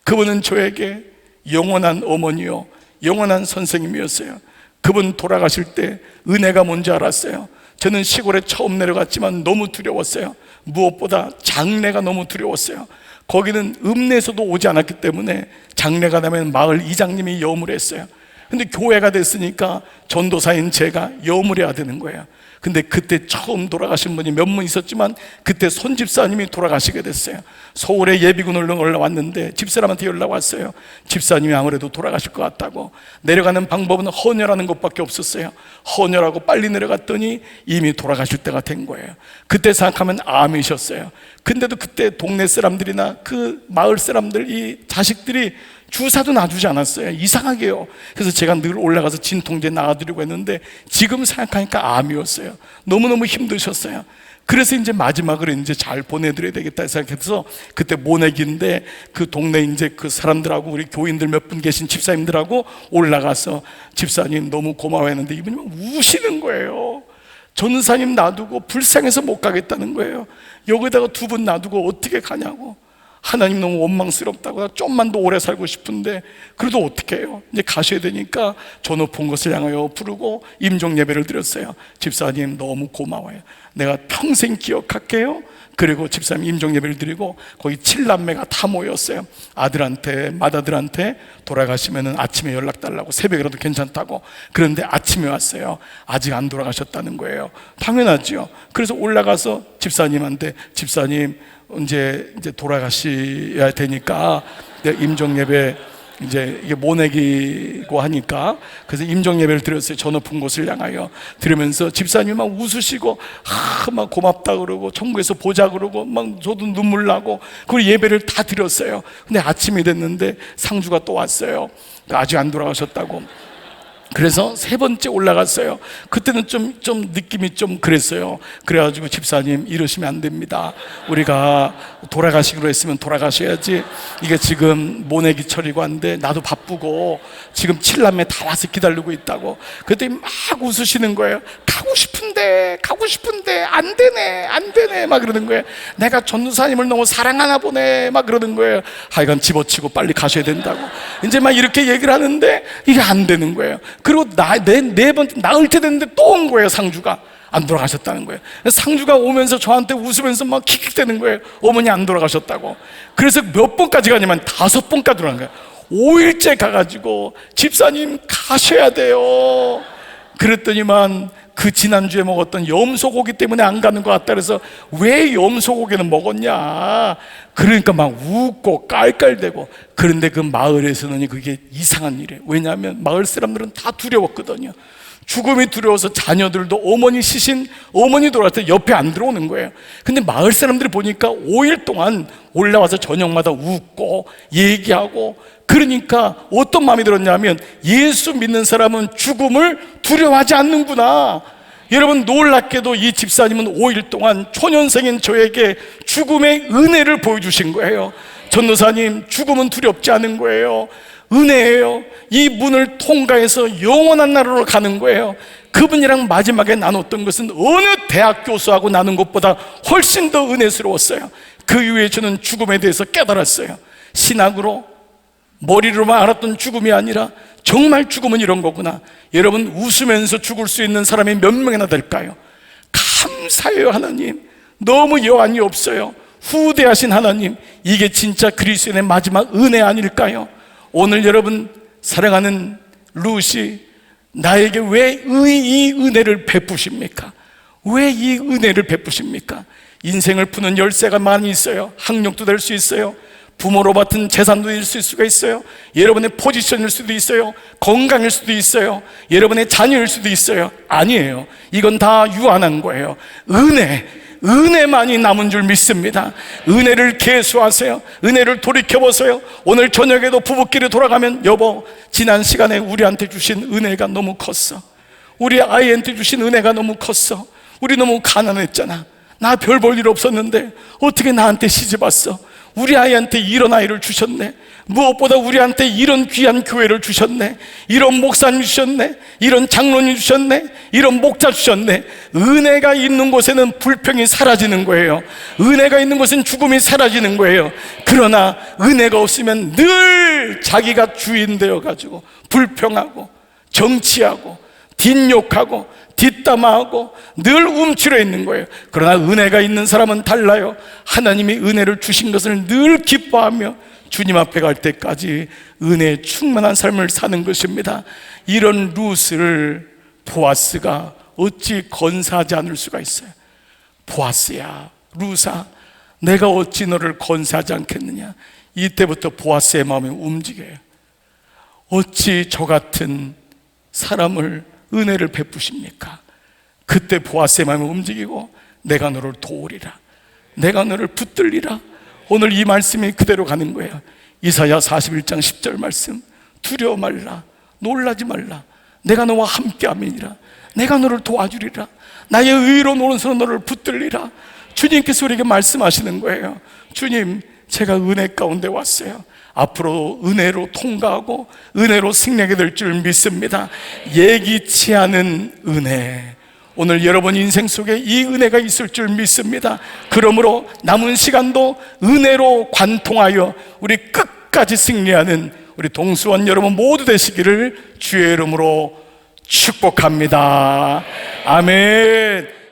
그분은 저에게 영원한 어머니요, 영원한 선생님이었어요. 그분 돌아가실 때 은혜가 뭔지 알았어요. 저는 시골에 처음 내려갔지만 너무 두려웠어요. 무엇보다 장례가 너무 두려웠어요. 거기는 읍내에서도 오지 않았기 때문에 장례가 나면 마을 이장님이 염을 했어요. 근데 교회가 됐으니까 전도사인 제가 염을 해야 되는 거예요. 근데 그때 처음 돌아가신 분이 몇 분 있었지만 그때 손집사님이 돌아가시게 됐어요. 서울에 예비군을 올라왔는데 집사람한테 연락 왔어요. 집사님이 아무래도 돌아가실 것 같다고. 내려가는 방법은 헌혈하는 것밖에 없었어요. 헌혈하고 빨리 내려갔더니 이미 돌아가실 때가 된 거예요. 그때 생각하면 암이셨어요. 근데도 그때 동네 사람들이나 그 마을 사람들, 이 자식들이 주사도 놔주지 않았어요. 이상하게요. 그래서 제가 늘 올라가서 진통제 놔드리고 했는데 지금 생각하니까 암이었어요. 너무너무 힘드셨어요. 그래서 이제 마지막으로 이제 잘 보내드려야 되겠다 생각해서 그때 모내기인데 그 동네 이제 그 사람들하고 우리 교인들 몇 분 계신 집사님들하고 올라가서 집사님 너무 고마워 했는데 이분이 막 우시는 거예요. 전사님 놔두고 불쌍해서 못 가겠다는 거예요. 여기다가 두 분 놔두고 어떻게 가냐고. 하나님 너무 원망스럽다고. 좀만 더 오래 살고 싶은데 그래도 어떻게 해요? 이제 가셔야 되니까 저 높은 곳을 향하여 부르고 임종 예배를 드렸어요. 집사님 너무 고마워요. 내가 평생 기억할게요. 그리고 집사님 임종 예배를 드리고 거기 7남매가 다 모였어요. 아들한테, 맏아들한테 돌아가시면은 아침에 연락 달라고, 새벽이라도 괜찮다고. 그런데 아침에 왔어요. 아직 안 돌아가셨다는 거예요. 당연하죠. 그래서 올라가서 집사님한테, 집사님 이제 돌아가셔야 되니까 내가 임종 예배 이제 이게 모내기고 하니까 그래서 임종 예배를 드렸어요. 저 높은 곳을 향하여 드리면서 집사님이 막 웃으시고 막 고맙다 그러고 천국에서 보자 그러고 막 저도 눈물 나고 그리고 예배를 다 드렸어요. 근데 아침이 됐는데 상주가 또 왔어요. 아직 안 돌아가셨다고. 그래서 세 번째 올라갔어요. 그때는 좀 느낌이 좀 그랬어요. 그래가지고 집사님 이러시면 안 됩니다. 우리가 돌아가시기로 했으면 돌아가셔야지. 이게 지금 모내기철이고 한데 나도 바쁘고 지금 7남매 다 와서 기다리고 있다고. 그랬더니 막 웃으시는 거예요. 가고 싶은데 안 되네 막 그러는 거예요. 내가 전도사님을 너무 사랑하나 보네 막 그러는 거예요. 하여간 집어치고 빨리 가셔야 된다고. 이제 막 이렇게 얘기를 하는데 이게 안 되는 거예요. 그리고 네 번째 나을 때 됐는데 또 온 거예요. 상주가 안 돌아가셨다는 거예요. 상주가 오면서 저한테 웃으면서 막 킥킥대는 거예요. 어머니 안 돌아가셨다고. 그래서 몇 번까지 가냐면 5번까지 돌아간 거예요. 5일째 가가지고 집사님 가셔야 돼요. 그랬더니만 그 지난주에 먹었던 염소고기 때문에 안 가는 것 같다 그래서 왜 염소고기는 먹었냐. 그러니까 막 웃고 깔깔대고. 그런데 그 마을에서는 그게 이상한 일이에요. 왜냐하면 마을 사람들은 다 두려웠거든요. 죽음이 두려워서 자녀들도 어머니 시신, 어머니 돌아갈 때 옆에 안 들어오는 거예요. 근데 마을 사람들이 보니까 5일 동안 올라와서 저녁마다 웃고 얘기하고. 그러니까 어떤 마음이 들었냐면 예수 믿는 사람은 죽음을 두려워하지 않는구나. 여러분 놀랍게도 이 집사님은 5일 동안 초년생인 저에게 죽음의 은혜를 보여주신 거예요. 전도사님 죽음은 두렵지 않은 거예요. 은혜예요. 이 문을 통과해서 영원한 나라로 가는 거예요. 그분이랑 마지막에 나눴던 것은 어느 대학 교수하고 나눈 것보다 훨씬 더 은혜스러웠어요. 그 이후에 저는 죽음에 대해서 깨달았어요. 신학으로 머리로만 알았던 죽음이 아니라 정말 죽음은 이런 거구나. 여러분 웃으면서 죽을 수 있는 사람이 몇 명이나 될까요? 감사해요. 하나님 너무 여한이 없어요. 후대하신 하나님, 이게 진짜 그리스도인의 마지막 은혜 아닐까요? 오늘 여러분 사랑하는 루시, 나에게 왜 이 은혜를 베푸십니까? 왜 이 은혜를 베푸십니까? 인생을 푸는 열쇠가 많이 있어요. 학력도 될 수 있어요. 부모로 받은 재산도 있을 수가 있어요. 여러분의 포지션일 수도 있어요. 건강일 수도 있어요. 여러분의 자녀일 수도 있어요. 아니에요. 이건 다 유한한 거예요. 은혜만이 남은 줄 믿습니다. 은혜를 계수하세요. 은혜를 돌이켜보세요. 오늘 저녁에도 부부끼리 돌아가면, 여보, 지난 시간에 우리한테 주신 은혜가 너무 컸어. 우리 아이한테 주신 은혜가 너무 컸어. 우리 너무 가난했잖아. 나 별 볼 일 없었는데 어떻게 나한테 시집 왔어? 우리 아이한테 이런 아이를 주셨네. 무엇보다 우리한테 이런 귀한 교회를 주셨네. 이런 목사님 주셨네. 이런 장로님 주셨네. 이런 목자 주셨네. 은혜가 있는 곳에는 불평이 사라지는 거예요. 은혜가 있는 곳은 죽음이 사라지는 거예요. 그러나 은혜가 없으면 늘 자기가 주인 되어가지고 불평하고 정치하고 뒷욕하고 뒷담화하고 늘 움츠려 있는 거예요. 그러나 은혜가 있는 사람은 달라요. 하나님이 은혜를 주신 것을 늘 기뻐하며 주님 앞에 갈 때까지 은혜에 충만한 삶을 사는 것입니다. 이런 룻을 보아스가 어찌 건사하지 않을 수가 있어요. 보아스야, 룻아, 내가 어찌 너를 건사하지 않겠느냐. 이때부터 보아스의 마음이 움직여요. 어찌 저 같은 사람을 은혜를 베푸십니까? 그때 보아스의 마음이 움직이고, 내가 너를 도우리라, 내가 너를 붙들리라. 오늘 이 말씀이 그대로 가는 거예요. 이사야 41장 10절 말씀, 두려워 말라, 놀라지 말라, 내가 너와 함께함이니라, 내가 너를 도와주리라, 나의 의로운 오른손으로 너를 붙들리라. 주님께서 우리에게 말씀하시는 거예요. 주님, 제가 은혜 가운데 왔어요. 앞으로 은혜로 통과하고 은혜로 승리하게 될 줄 믿습니다. 예기치 않은 은혜, 오늘 여러분 인생 속에 이 은혜가 있을 줄 믿습니다. 그러므로 남은 시간도 은혜로 관통하여 우리 끝까지 승리하는 우리 동수원 여러분 모두 되시기를 주의 이름으로 축복합니다. 아멘.